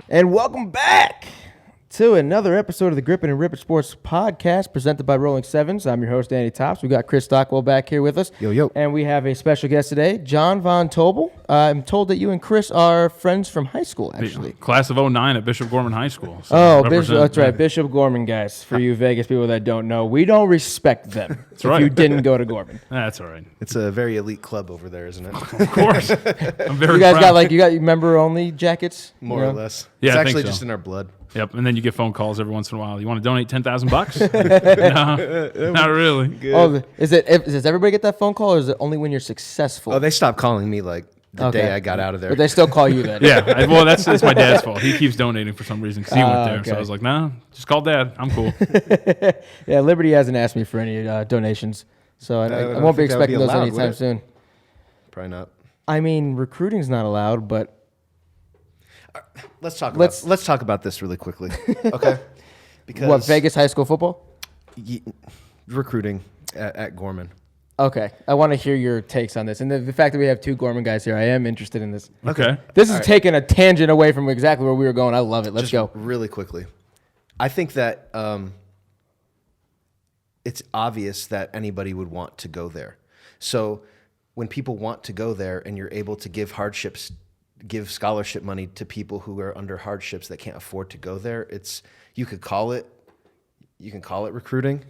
And welcome back to another episode of the Grippin' and Rip It Sports podcast presented by Rolling Sevens. I'm your host, Danny Tops. We got Chris Stockwell back here with us. Yo, yo. And we have a special guest today, John Von Tobel. I'm told that you and Chris are friends from high school, actually. Class of 09 at Bishop Gorman High School. So that's right. Bishop Gorman, guys. For you Vegas people that don't know, we don't respect them if right. you didn't go to Gorman. That's all right. It's a very elite club over there, isn't it? Of course. I'm very You guys proud. got member-only jackets? More or less. Yeah, it's I think actually so. just in our blood. Yep, and then you get phone calls every once in a while. You want to donate $10,000? No, not really. Good. Oh, does everybody get that phone call, or is it only when you're successful? Oh, they stopped calling me like the day I got out of there. But they still call you then. Yeah, well, that's my dad's fault. He keeps donating for some reason because he went there. Okay. So I was like, nah, just call Dad. I'm cool. Yeah, Liberty hasn't asked me for any donations, so I won't be think that would be expecting those allowed, would anytime it? soon. Probably not. I mean, recruiting's not allowed, but Let's talk about this really quickly, okay? Because what, Vegas high school football? Recruiting at Gorman. Okay, I want to hear your takes on this, and the fact that we have two Gorman guys here, I am interested in this. Okay. This is taking a tangent away from exactly where we were going. I love it. Let's go. Really quickly. I think that it's obvious that anybody would want to go there. So when people want to go there and you're able to give scholarship money to people who are under hardships that can't afford to go there, you can call it recruiting.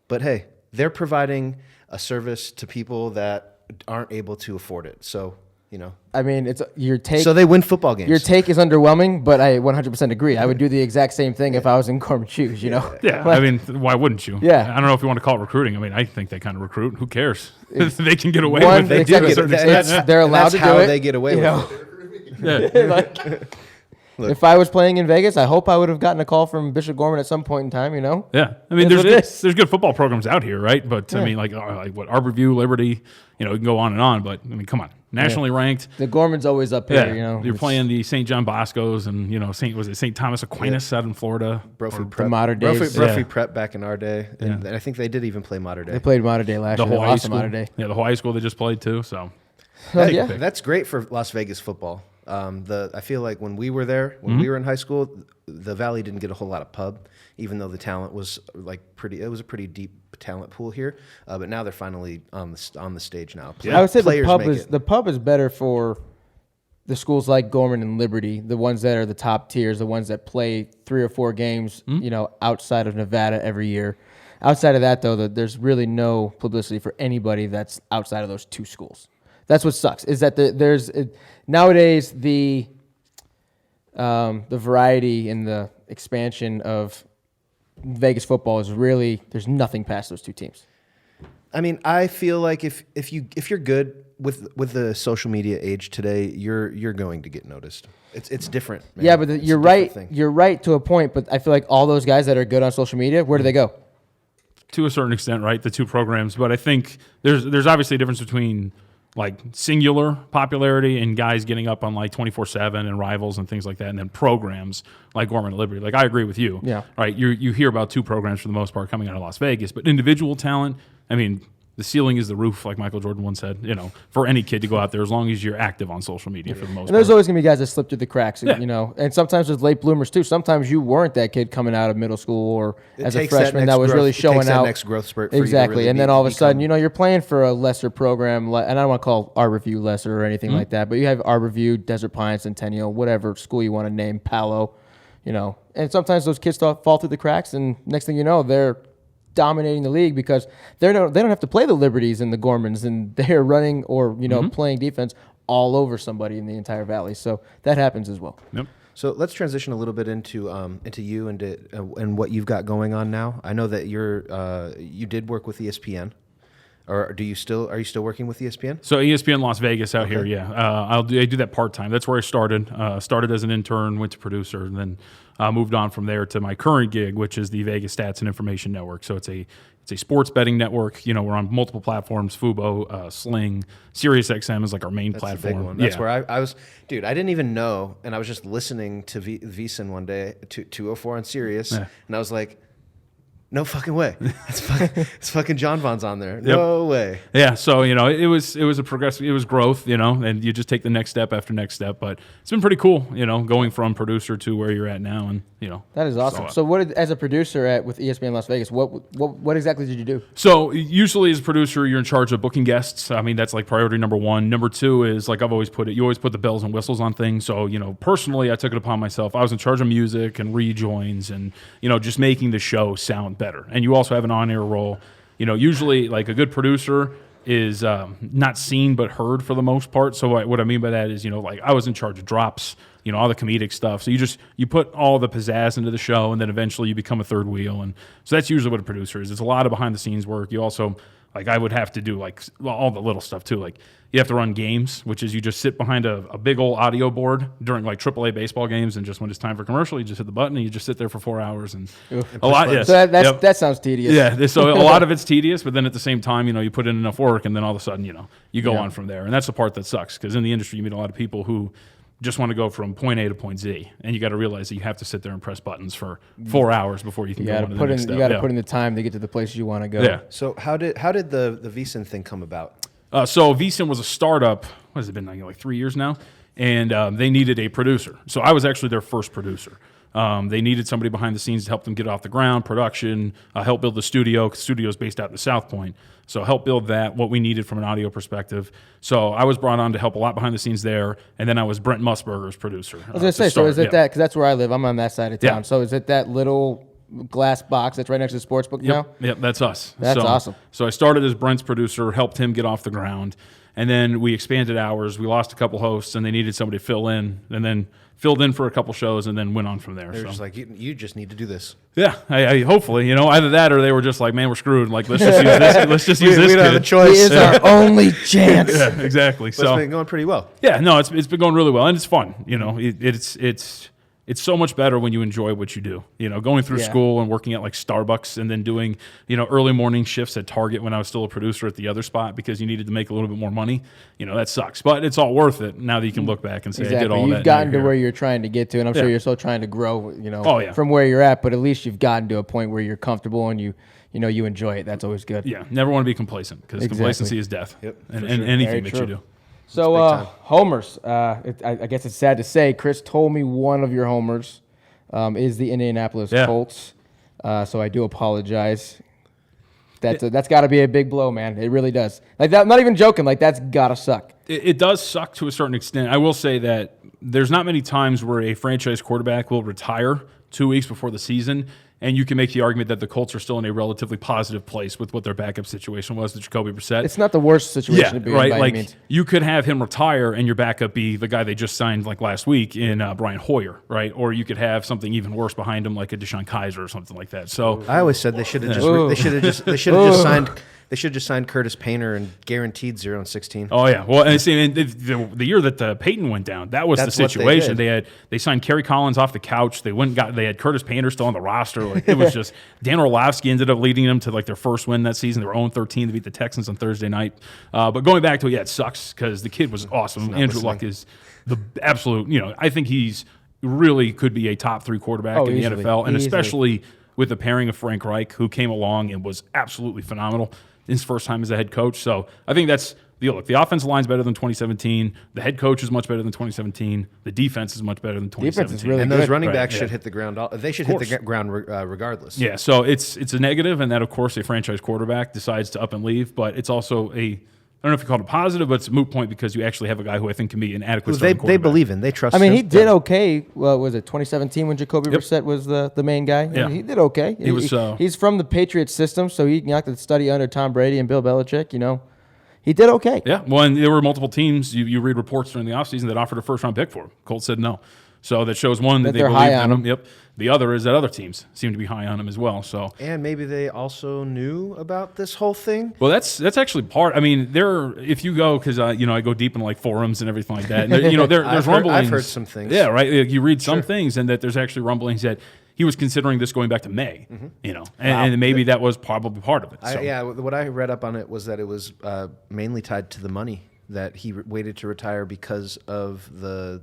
But hey, they're providing a service to people that aren't able to afford it. So, I mean, it's your take. so they win football games. Your take is underwhelming, but I 100% agree. I would do the exact same thing if I was in Gorman shoes, Yeah, I mean, why wouldn't you? Yeah. I don't know if you want to call it recruiting. I mean, I think they kind of recruit. Who cares? They can get away One, with it. They do Exactly. get to a certain extent. They're allowed to do how it. they get away you with know? it. Yeah. If I was playing in Vegas, I hope I would have gotten a call from Bishop Gorman at some point in time, Yeah, I mean, That's what it is. there's good football programs out here, right? But I Yeah. mean, like what Arborview, Liberty, you can go on and on. But I mean, come on, nationally ranked. The Gorman's always up here, You're playing the St. John Bosco's and St. Thomas Aquinas out in Florida. Brophy the Prep. Modern Days. Brophy Yeah. Prep back in our day. And I think they did even play Modern Day. They played Modern Day last The year. They Hawaii lost to school. Modern Day. Yeah, the Hawaii school they just played too. So Hey, yeah. That's great for Las Vegas football. I feel like when we were there, when we were in high school, the Valley didn't get a whole lot of pub, even though the talent was it was a pretty deep talent pool here. But now they're finally on the stage now. I would say Players make it. the pub is better for the schools like Gorman and Liberty, the ones that are the top tiers, the ones that play 3 or 4 games, outside of Nevada every year. Outside of that, though, there's really no publicity for anybody that's outside of those 2 schools. That's what sucks. Is that nowadays the variety and the expansion of Vegas football is really, there's nothing past those 2 teams. I mean, I feel like if you're good with the social media age today, you're going to get noticed. It's different. Man. Yeah, but It's you're a right. different thing. You're right to a point. But I feel like all those guys that are good on social media, where do they go? to a certain extent, right, the 2 programs. But I think there's obviously a difference between like singular popularity and guys getting up on like 24/7 and Rivals and things like that, and then programs like Gorman and Liberty. Like I agree with you. Yeah. Right. You hear about 2 programs for the most part coming out of Las Vegas, but individual talent, I mean, the ceiling is the roof, like Michael Jordan once said, for any kid to go out there as long as you're active on social media for the most part. And there's always going to be guys that slip through the cracks, Yeah. and sometimes there's late bloomers too. Sometimes you weren't that kid coming out of middle school or as a freshman that was really showing out. Next growth spurt for you to Exactly. really And then all of a sudden, become- you're playing for a lesser program, and I don't want to call Arborview lesser or anything like that, but you have Arborview, Desert Pines, Centennial, whatever school you want to name, Palo, and sometimes those kids fall through the cracks, and next thing you know, they're dominating the league because they don't have to play the Liberties and the Gormans, and they're running or playing defense all over somebody in the entire valley. So that happens as well. Yep. So let's transition a little bit into you and what you've got going on now. I know that you did work with ESPN, or are you still working with ESPN? So ESPN Las Vegas out here, yeah. I do that part time. That's where I started. Started as an intern, went to producer, and then moved on from there to my current gig, which is the Vegas Stats and Information Network. So it's a sports betting network. We're on multiple platforms: Fubo, Sling, SiriusXM is like our main platform. That's the big one. That's where I was, dude. I didn't even know, and I was just listening to VSiN one day, 204 on Sirius, and I was like, No fucking way. It's fucking John Von's on there. No way. Yeah, so it was a progressive, it was growth, and you just take the next step after next step. But it's been pretty cool, going from producer to where you're at now, and that is awesome. So as a producer with ESPN Las Vegas, what exactly did you do? So usually as a producer, you're in charge of booking guests. I mean, that's like priority number one. Number two is, like I've always put it, you always put the bells and whistles on things. So personally, I took it upon myself. I was in charge of music and rejoins, and just making the show sound better. And you also have an on-air role. Usually like a good producer is not seen but heard for the most part. So what I mean by that is, like I was in charge of drops, all the comedic stuff. So you put all the pizzazz into the show, and then eventually you become a third wheel. And so that's usually what a producer is. It's a lot of behind the scenes work. You also, like I would have to do all the little stuff too. Like you have to run games, which is you just sit behind a big old audio board during like AAA baseball games, and just when it's time for commercial, you just hit the button and you just sit there for 4 hours and a lot. Yes. So that sounds tedious. Yeah, so a lot of it's tedious, but then at the same time, you put in enough work, and then all of a sudden, you go on from there, and that's the part that sucks, because in the industry you meet a lot of people who just want to go from point A to point Z, and you got to realize that you have to sit there and press buttons for 4 hours before you can go on to the next step. You got to put in the time to get to the places you want to go. Yeah. So how did the VSiN thing come about? So VSiN was a startup. What has it been like 3 years now? And they needed a producer. So I was actually their first producer. They needed somebody behind the scenes to help them get off the ground, production, help build the studio, because the studio is based out in the South Point. So help build that, what we needed from an audio perspective. So I was brought on to help a lot behind the scenes there, and then I was Brent Musburger's producer. I was going to say, so is it that, because that's where I live, I'm on that side of town, so is it that little glass box that's right next to the sports book now? Yep, that's us. That's awesome. So I started as Brent's producer, helped him get off the ground, and then we expanded hours. We lost a couple hosts, and they needed somebody to fill in, and then filled in for a couple shows, and then went on from there. They're just like, you just need to do this. Yeah, I hopefully, either that or they were just like, man, we're screwed. Like, let's just use this. Let's just use this. We don't have a choice. He is our only chance. Yeah, exactly. But it's been going pretty well. Yeah, no, it's been going really well, and it's fun. It's so much better when you enjoy what you do. Going through school and working at like Starbucks, and then doing early morning shifts at Target when I was still a producer at the other spot because you needed to make a little bit more money. That sucks, but it's all worth it now that you can look back and say I did all that. You've gotten to where you're trying to get to, and I'm sure you're still trying to grow. From where you're at, but at least you've gotten to a point where you're comfortable and you enjoy it. That's always good. Yeah, never want to be complacent, because complacency is death. Yep, and anything that you do. So homers, I guess it's sad to say, Chris told me one of your homers is the Indianapolis Colts. So I do apologize. That's got to be a big blow, man. It really does. Like that, I'm not even joking. Like that's got to suck. It does suck to a certain extent. I will say that there's not many times where a franchise quarterback will retire 2 weeks before the season, and you can make the argument that the Colts are still in a relatively positive place with what their backup situation was to Jacoby Brissett. It's not the worst situation to be in by any means. You could have him retire and your backup be the guy they just signed like last week in Brian Hoyer, right? Or you could have something even worse behind him, like a Deshaun Kaiser or something like that. So I always said they should have just signed. They should have just signed Curtis Painter and guaranteed 0-16. Oh yeah, well, and see, the year that Peyton went down, that's the situation. They signed Kerry Collins off the couch. They had Curtis Painter still on the roster. Like it was just Dan Orlovsky ended up leading them to like their first win that season. They were 0-13 to beat the Texans on Thursday night. But going back to it, it sucks because the kid was awesome. Andrew Luck is the absolute. I think he's really could be a top 3 quarterback in the NFL, and especially with the pairing of Frank Reich, who came along and was absolutely phenomenal. His first time as a head coach. So I think that's the offensive line's better than 2017. The head coach is much better than 2017. The defense is much better than 2017. Defense is really and good. Those running backs should hit the ground. They should hit the ground regardless. Yeah, so it's a negative, and that, of course, a franchise quarterback decides to up and leave. But it's also I don't know if you call it a positive, but it's a moot point because you actually have a guy who I think can be an adequate starting quarterback. They believe in. They trust him. He did okay. Well, was it 2017 when Jacoby Brissett was the main guy? Yeah. He did okay. He's from the Patriots system, so he got to study under Tom Brady and Bill Belichick, He did okay. Yeah, well, and there were multiple teams. You read reports during the offseason that offered a first-round pick for him. Colts said no. So that shows, one, that they believe in him. Yep. The other is that other teams seem to be high on him as well. So and maybe they also knew about this whole thing. Well, that's actually part. I mean, if you go, because I go deep in like forums and everything like that. And, there's rumblings. I've heard some things. Yeah, right. You read some things, and that there's actually rumblings that he was considering this going back to May. And maybe that was probably part of it. So. What I read up on it was that it was mainly tied to the money, that he waited to retire because of the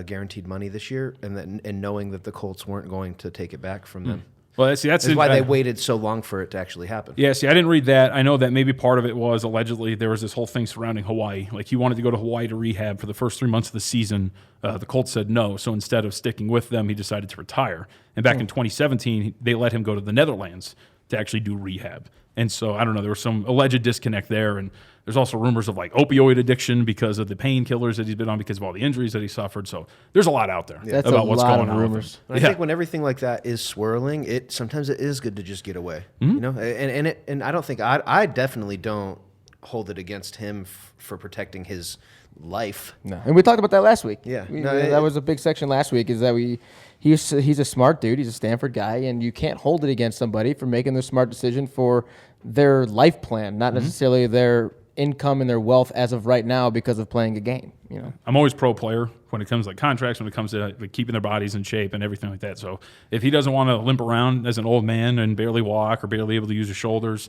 guaranteed money this year, and knowing that the Colts weren't going to take it back from them. Well, see, that's why they waited so long for it to actually happen. Yeah, see, I didn't read that. I know that maybe part of it was allegedly there was this whole thing surrounding Hawaii. Like he wanted to go to Hawaii to rehab for the first 3 months of the season. The Colts said no, so instead of sticking with them, he decided to retire. And back in 2017, they let him go to the Netherlands to actually do rehab. And so, I don't know, there was some alleged disconnect there. And there's also rumors of like opioid addiction because of the painkillers that he's been on because of all the injuries that he suffered. So there's a lot out there about what's going on. Rumors. I think when everything like that is swirling, sometimes it is good to just get away. You know, and I don't think I definitely don't hold it against him for protecting his life. No, and we talked about that last week. Yeah, that was a big section last week. Is that he's a smart dude. He's a Stanford guy, and you can't hold it against somebody for making the smart decision for their life plan, not necessarily their income and their wealth as of right now because of playing a game. You know, I'm always pro player when it comes to like contracts, when it comes to like, keeping their bodies in shape and everything like that. So if he doesn't want to limp around as an old man and barely walk or barely able to use his shoulders,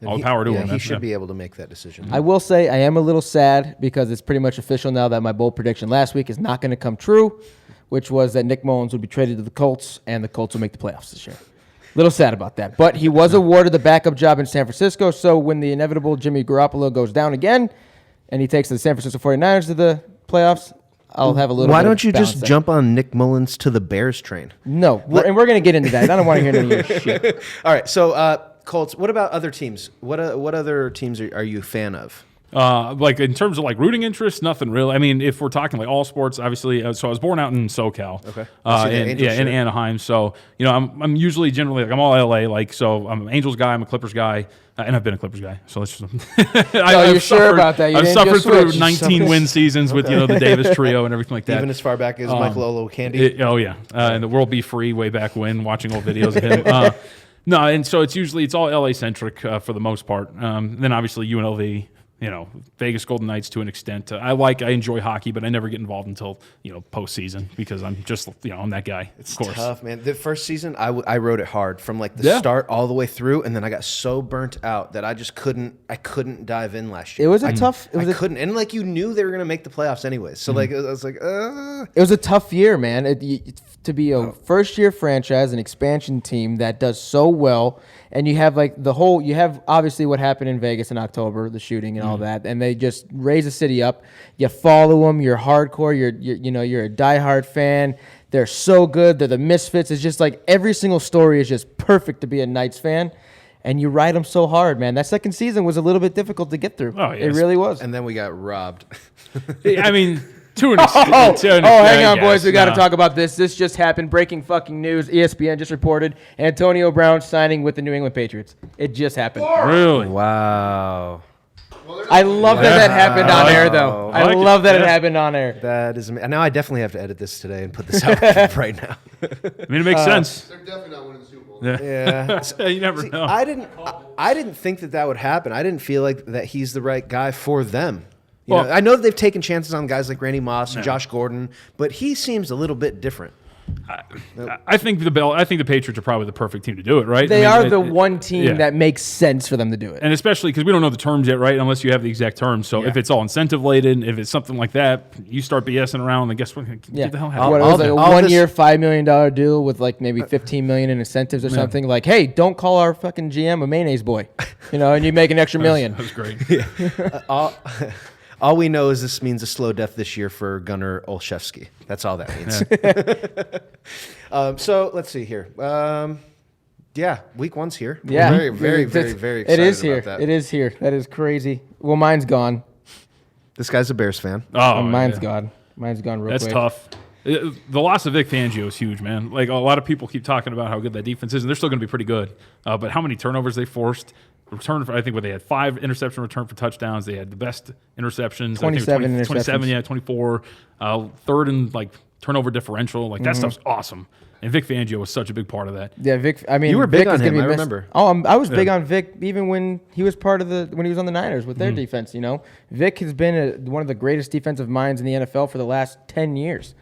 all the power to him. He should be able to make that decision. I will say I am a little sad because it's pretty much official now that my bold prediction last week is not going to come true, which was that Nick Mullins would be traded to the Colts and the Colts will make the playoffs this year. Little sad about that. But he was awarded the backup job in San Francisco, so when the inevitable Jimmy Garoppolo goes down again and he takes the San Francisco 49ers to the playoffs, I'll have a little Why bit don't you of balance just there. jump on Nick Mullins to the Bears train? No, and we're going to get into that. I don't want to hear none of your shit. All right, so Colts, what about other teams? What other teams are you a fan of? Like in terms of like rooting interest, nothing really. I mean, if we're talking like all sports, obviously. So I was born out in SoCal, in Anaheim. So you know, I'm usually generally like I'm all LA. Like so, I'm an Angels guy, I'm a Clippers guy, and I've been a Clippers guy. So let's just. You're sure about that? I've suffered through 19 win seasons with the Davis trio and everything like that. Even as far back as Michael Olowokandi. Oh yeah, and the World Be Free way back when, watching old videos of him. No, and so it's all LA centric for the most part. Then obviously UNLV. You know, Vegas Golden Knights to an extent. I enjoy hockey, but I never get involved until, postseason because I'm just, I'm that guy, It's of course. tough, man. The first season, I rode it hard from like the start all the way through, and then I got so burnt out that I just couldn't dive in last year. It was a tough. I couldn't. And like you knew they were going to make the playoffs anyways. So like, I was like, It was a tough year, man. To be a first-year franchise, an expansion team that does so well, and you have like you have obviously what happened in Vegas in October, the shooting and all that, and they just raise the city up. You follow them, you're hardcore, you're a diehard fan. They're so good. They're the misfits. It's just like every single story is just perfect to be a Knights fan, and you ride them so hard, man. That second season was a little bit difficult to get through. Oh, yes. It really was. and then we got robbed. I mean, to an extent. Hang on, boys. We got to talk about this. This just happened. Breaking fucking news. ESPN just reported Antonio Brown signing with the New England Patriots. It just happened. Really? Wow. I love that happened on air, though. I love that it happened on air. That is amazing. Now I definitely have to edit this today and put this out right now. I mean, it makes sense. They're definitely not winning the Super Bowl. Yeah. You never know. I didn't think that would happen. I didn't feel like that he's the right guy for them. I know that they've taken chances on guys like Randy Moss and Josh Gordon, but he seems a little bit different. I think the Patriots are probably the perfect team to do it, right? They are the one team that makes sense for them to do it. And especially because we don't know the terms yet, right? Unless you have the exact terms. So if it's all incentive laden, if it's something like that, you start BSing around, then guess what? Get the hell out What, of it was like a 1 year, $5 million deal with like maybe $15 million in incentives or something. Like, hey, don't call our fucking GM a mayonnaise boy, and you make an extra $1 million. That was great. All we know is this means a slow death this year for Gunnar Olszewski. That's all that means. So let's see here. Week one's here. Yeah, We're very excited It is here. about that. It is here. That is crazy. Well, mine's gone. This guy's a Bears fan. Oh, mine's gone. Mine's gone real That's quick. tough. The loss of Vic Fangio is huge, man. Like a lot of people keep talking about how good that defense is, and they're still going to be pretty good. But how many turnovers they forced? They had 5 interception return for touchdowns. They had the best interceptions. 27 interceptions. 27, 24. Third and like turnover differential. Like that stuff's awesome. And Vic Fangio was such a big part of that. Yeah, Vic. I mean, You were big Vic on is gonna him, be I missed. remember. Oh, I was big on Vic even when he was when he was on the Niners with their defense. Vic has been one of the greatest defensive minds in the NFL for the last 10 years.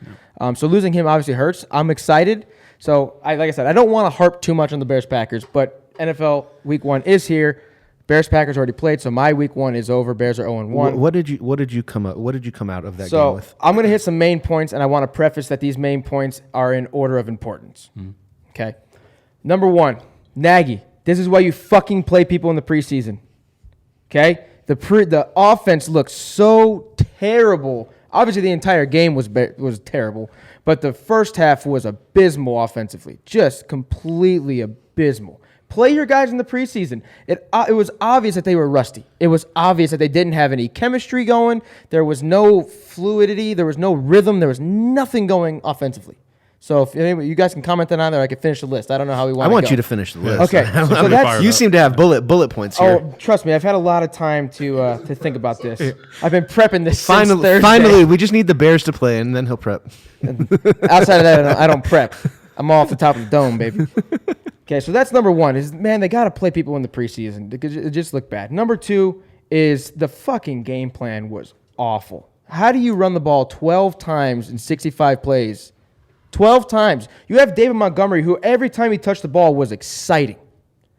So losing him obviously hurts. I'm excited. So like I said, I don't want to harp too much on the Bears Packers, but NFL Week 1 is here. Bears Packers already played, so my Week 1 is over. Bears are 0-1. What did you come out of that game So with? I'm going to hit some main points, and I want to preface that these main points are in order of importance. Okay. Number one, Nagy. This is why you fucking play people in the preseason. Okay? The offense looks so terrible. Obviously, the entire game was terrible, but the first half was abysmal offensively. Just completely abysmal. Play your guys in the preseason. It was obvious that they were rusty. It was obvious that they didn't have any chemistry going. There was no fluidity. There was no rhythm. There was nothing going offensively. So if you guys can comment on either, I can finish the list. I don't know how we want to go. I want you to finish the list. Okay. So that's, you seem to have bullet points here. Oh, trust me, I've had a lot of time to think about this. I've been prepping this since Thursday. Finally, we just need the Bears to play, and then he'll prep. Outside of that, I don't prep. I'm all off the top of the dome, baby. Okay, so that's number one. They got to play people in the preseason because it just looked bad. Number two is the fucking game plan was awful. How do you run the ball 12 times in 65 plays? 12 times. You have David Montgomery, who every time he touched the ball was exciting.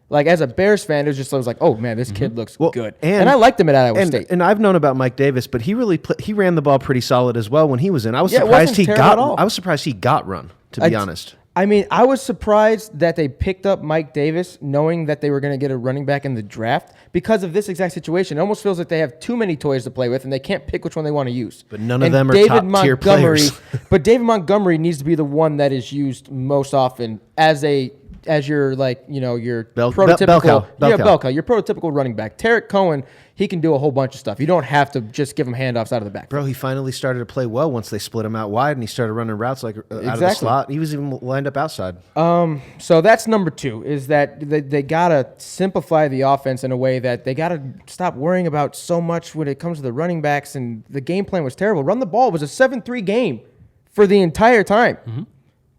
Like, as a Bears fan, I was like, oh, man, this kid looks good. And I liked him at Iowa State. And I've known about Mike Davis, but he ran the ball pretty solid as well when he was in. I was surprised he got run, to be honest. I mean, I was surprised that they picked up Mike Davis knowing that they were going to get a running back in the draft because of this exact situation. It almost feels like they have too many toys to play with and they can't pick which one they want to use. But none of them are top-tier players. But David Montgomery needs to be the one that is used most often as your prototypical bell cow, your prototypical running back. Tarek Cohen, he can do a whole bunch of stuff. You don't have to just give him handoffs out of the back. Bro, he finally started to play well once they split him out wide and he started running routes out of the slot. He was even lined up outside. So that's number two, is that they got to simplify the offense in a way that they got to stop worrying about so much when it comes to the running backs, and the game plan was terrible. Run the ball. It was a 7-3 game for the entire time. Mm-hmm.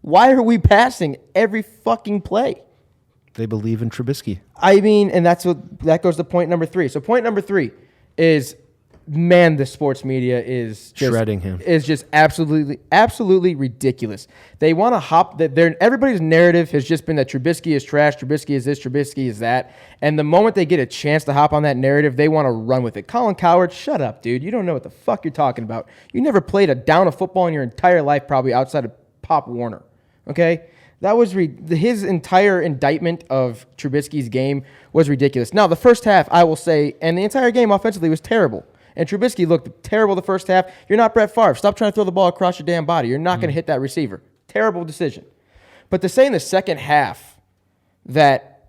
Why are we passing every fucking play? They believe in Trubisky. I mean, and that goes to point number three. So point number three is, man, the sports media is just, shredding him. Is just absolutely ridiculous. They want to hop that. Everybody's narrative has just been that Trubisky is trash, Trubisky is this, Trubisky is that. And the moment they get a chance to hop on that narrative, they want to run with it. Colin Cowherd, shut up, dude. You don't know what the fuck you're talking about. You never played a down of football in your entire life, probably outside of Pop Warner. Okay? That was his entire indictment of Trubisky's game was ridiculous. Now, the first half, I will say, and the entire game offensively was terrible. And Trubisky looked terrible the first half. You're not Brett Favre. Stop trying to throw the ball across your damn body. You're not going to hit that receiver. Terrible decision. But to say in the second half that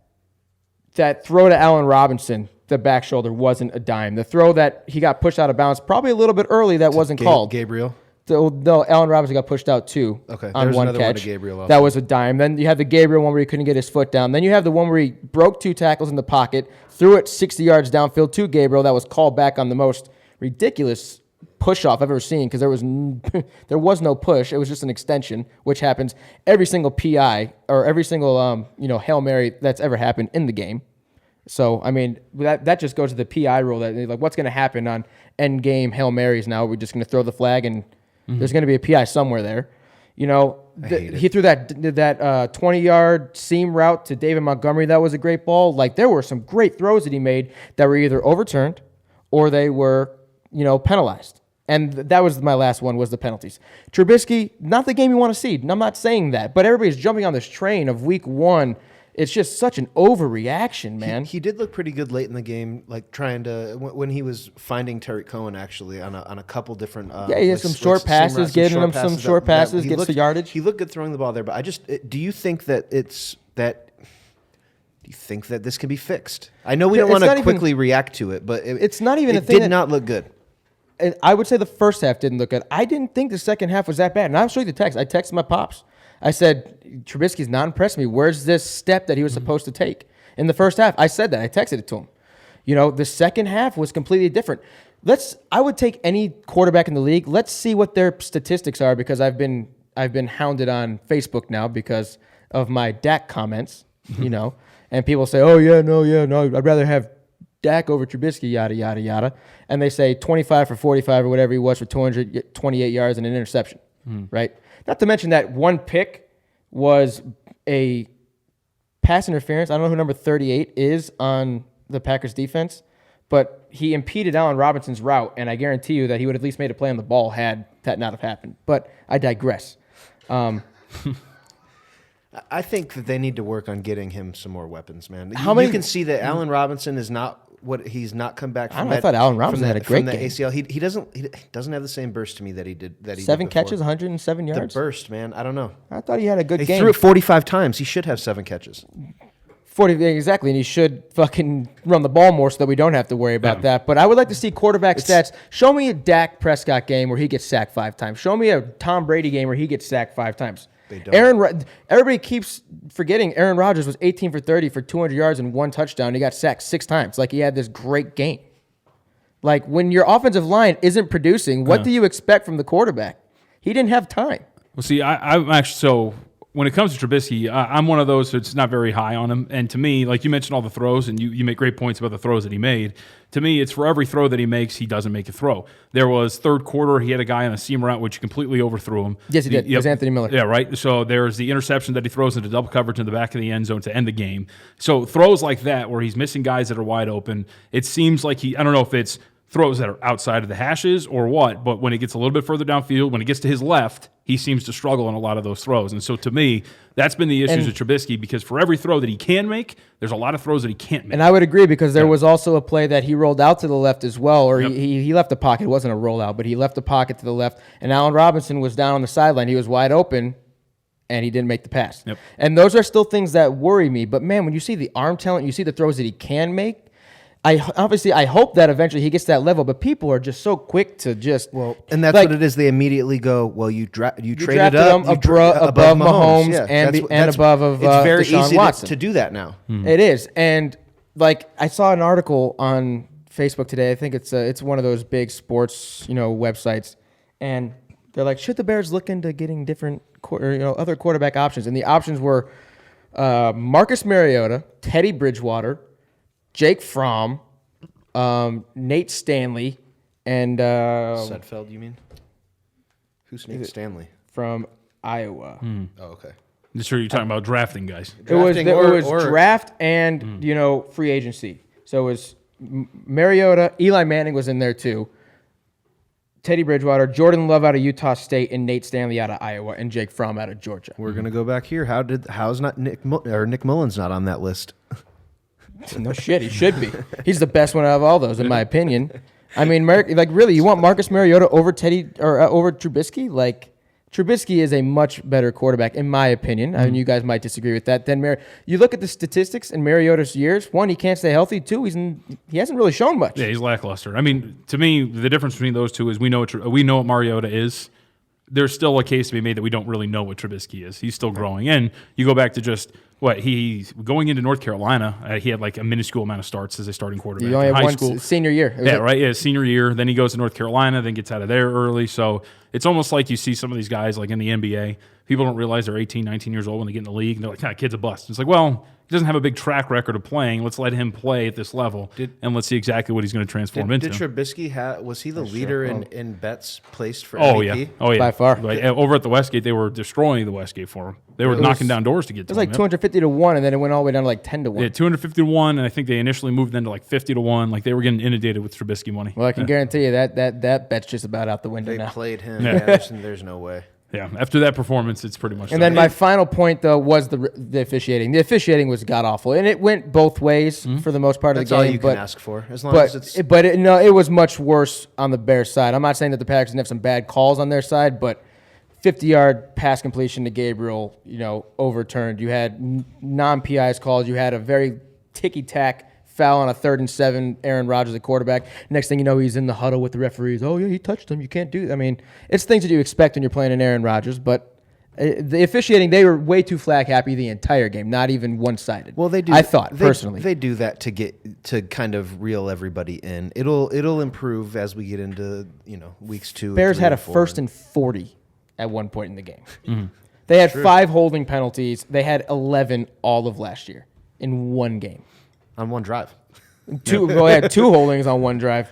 throw to Allen Robinson, the back shoulder, wasn't a dime. The throw that he got pushed out of bounds probably a little bit early that wasn't called. Gabriel? No, Allen Robinson got pushed out too. Okay, on one catch. One to Gabriel also. That was a dime. Then you have the Gabriel one where he couldn't get his foot down. Then you have the one where he broke two tackles in the pocket, threw it 60 yards downfield to Gabriel. That was called back on the most ridiculous push-off I've ever seen because there was no push. It was just an extension, which happens every single PI or every single Hail Mary that's ever happened in the game. So, I mean, that just goes to the PI rule. That like, what's going to happen on end game Hail Marys now? We're just going to throw the flag and there's going to be a PI somewhere there. You know, he threw that 20-yard seam route to David Montgomery. That was a great ball. Like, there were some great throws that he made that were either overturned or they were, penalized. And that was my last one, was the penalties. Trubisky, not the game you want to see. And I'm not saying that. But everybody's jumping on this train of week one. It's just such an overreaction, man. He did look pretty good late in the game, like trying to when he was finding Tarek Cohen actually on a couple different. He had some short passes, getting him some short passes, gets the yardage. He looked good throwing the ball there, but do you think that this can be fixed? I know we don't want to quickly react to it, but it's not even. It did not look good. And I would say the first half didn't look good. I didn't think the second half was that bad, and I'll show you the text. I texted my pops. I said, Trubisky's not impressed me. Where's this step that he was supposed to take? In the first half, I said that. I texted it to him. The second half was completely different. I would take any quarterback in the league. Let's see what their statistics are, because I've been hounded on Facebook now because of my Dak comments, and people say, oh, no, I'd rather have Dak over Trubisky, yada, yada, yada. And they say 25 for 45 or whatever he was for 228 yards and an interception, right? Not to mention that one pick was a pass interference. I don't know who number 38 is on the Packers defense, but he impeded Allen Robinson's route, and I guarantee you that he would have at least made a play on the ball had that not have happened. But I digress. I think that they need to work on getting him some more weapons, man. How many? You can see that Allen Robinson is not what he's not come back from. I thought Allen Robinson had a great from the game. ACL. He doesn't have the same burst to me that he did. Seven did before. catches, 107 The yards. burst, man. I don't know. I thought he had a good He game. threw it 45 times. He should have 7 catches. 40 exactly, and he should fucking run the ball more so that we don't have to worry about that. But I would like to see quarterback stats. Show me a Dak Prescott game where he gets sacked 5 times. Show me a Tom Brady game where he gets sacked 5 times. They don't. Everybody keeps forgetting Aaron Rodgers was 18 for 30 for 200 yards and 1 touchdown. He got sacked 6 times. Like, he had this great game. Like, when your offensive line isn't producing, what do you expect from the quarterback? He didn't have time. Well, see, I'm actually so. When it comes to Trubisky, I'm one of those that's not very high on him. And to me, like you mentioned all the throws, and you make great points about the throws that he made. To me, it's for every throw that he makes, he doesn't make a throw. There was third quarter, he had a guy on a seam route which completely overthrew him. Yes, he did. It was Anthony Miller. Yeah, right. So there's the interception that he throws into double coverage in the back of the end zone to end the game. So throws like that where he's missing guys that are wide open, it seems like I don't know if it's throws that are outside of the hashes or what, but when it gets a little bit further downfield, when it gets to his left, he seems to struggle on a lot of those throws. And so to me, that's been the issues with Trubisky, because for every throw that he can make, there's a lot of throws that he can't make. And I would agree, because there was also a play that he rolled out to the left as well, or he left the pocket. It wasn't a rollout, but he left the pocket to the left, and Allen Robinson was down on the sideline. He was wide open, and he didn't make the pass. Yep. And those are still things that worry me. But, man, when you see the arm talent, you see the throws that he can make, I hope that eventually he gets to that level, but people are just so quick to just And that's what it is. They immediately go, well, you traded drafted up him above Mahomes Yeah, and above it's very Deshaun easy Watson. to do that now. It is. And like, I saw an article on Facebook today. I think it's one of those big sports, websites, and they're like, should the Bears look into getting different other quarterback options? And the options were Marcus Mariota, Teddy Bridgewater, Jake Fromm, Nate Stanley, and Sudfeld, you mean? Who's Nate Stanley? From Iowa. Oh, okay. I'm sure you're talking about drafting guys. It was draft and free agency. So it was Mariota, Eli Manning was in there too, Teddy Bridgewater, Jordan Love out of Utah State, and Nate Stanley out of Iowa, and Jake Fromm out of Georgia. We're gonna go back here. How's not Nick Mullins not on that list? No shit, he should be. He's the best one out of all those, in my opinion. I mean, really, you want Marcus Mariota over Teddy or over Trubisky? Like, Trubisky is a much better quarterback, in my opinion. I mean, you guys might disagree with that. Then you look at the statistics in Mariota's years. 1, he can't stay healthy. 2, he hasn't really shown much. Yeah, he's lackluster. I mean, to me, the difference between those two is we know what Mariota is. There's still a case to be made that we don't really know what Trubisky is. He's still growing. And you go back to just he's going into North Carolina. He had like a minuscule amount of starts as a starting quarterback. You only in have high one school. Senior year. Senior year. Then he goes to North Carolina, then gets out of there early. So it's almost like you see some of these guys like in the NBA. People don't realize they're 18, 19 years old when they get in the league. And they're like, kid's a bust. It's like, well, he doesn't have a big track record of playing. Let's let him play at this level, and let's see exactly what he's going to transform into. Did Trubisky was he the leader in bets placed for Oh, MVP? yeah. By far. Right. Over at the Westgate, they were destroying the Westgate for him. They were knocking down doors to get to It was him. like 250 to 1, and then it went all the way down to like 10 to 1. Yeah, 250 to 1, and I think they initially moved then to like 50 to 1. Like they were getting inundated with Trubisky money. Well, I can guarantee you that bet's just about out the window They now. played him. Yeah, there's no way. Yeah, after that performance, it's pretty much. And then my final point, though, was the officiating. The officiating was god awful, and it went both ways for the most part of That's the game. all you can ask for, as long as it's. It was much worse on the Bears side. I'm not saying that the Packers didn't have some bad calls on their side, but 50-yard pass completion to Gabriel, overturned. You had non-PIs calls. You had a very ticky-tack foul on a 3rd and 7, Aaron Rodgers, the quarterback. Next thing you know, he's in the huddle with the referees. Oh, yeah, he touched him. You can't do that. I mean, it's things that you expect when you're playing an Aaron Rodgers, but the officiating, they were way too flag happy the entire game, not even one-sided. Well, they do. I thought, personally. They do that to kind of reel everybody in. It'll improve as we get into, weeks 2 Bears and 3 had a and 4. 1st and 40 at one point in the game. They had 5 holding penalties. They had 11 all of last year in one game. On one drive. They had 2 holdings on one drive.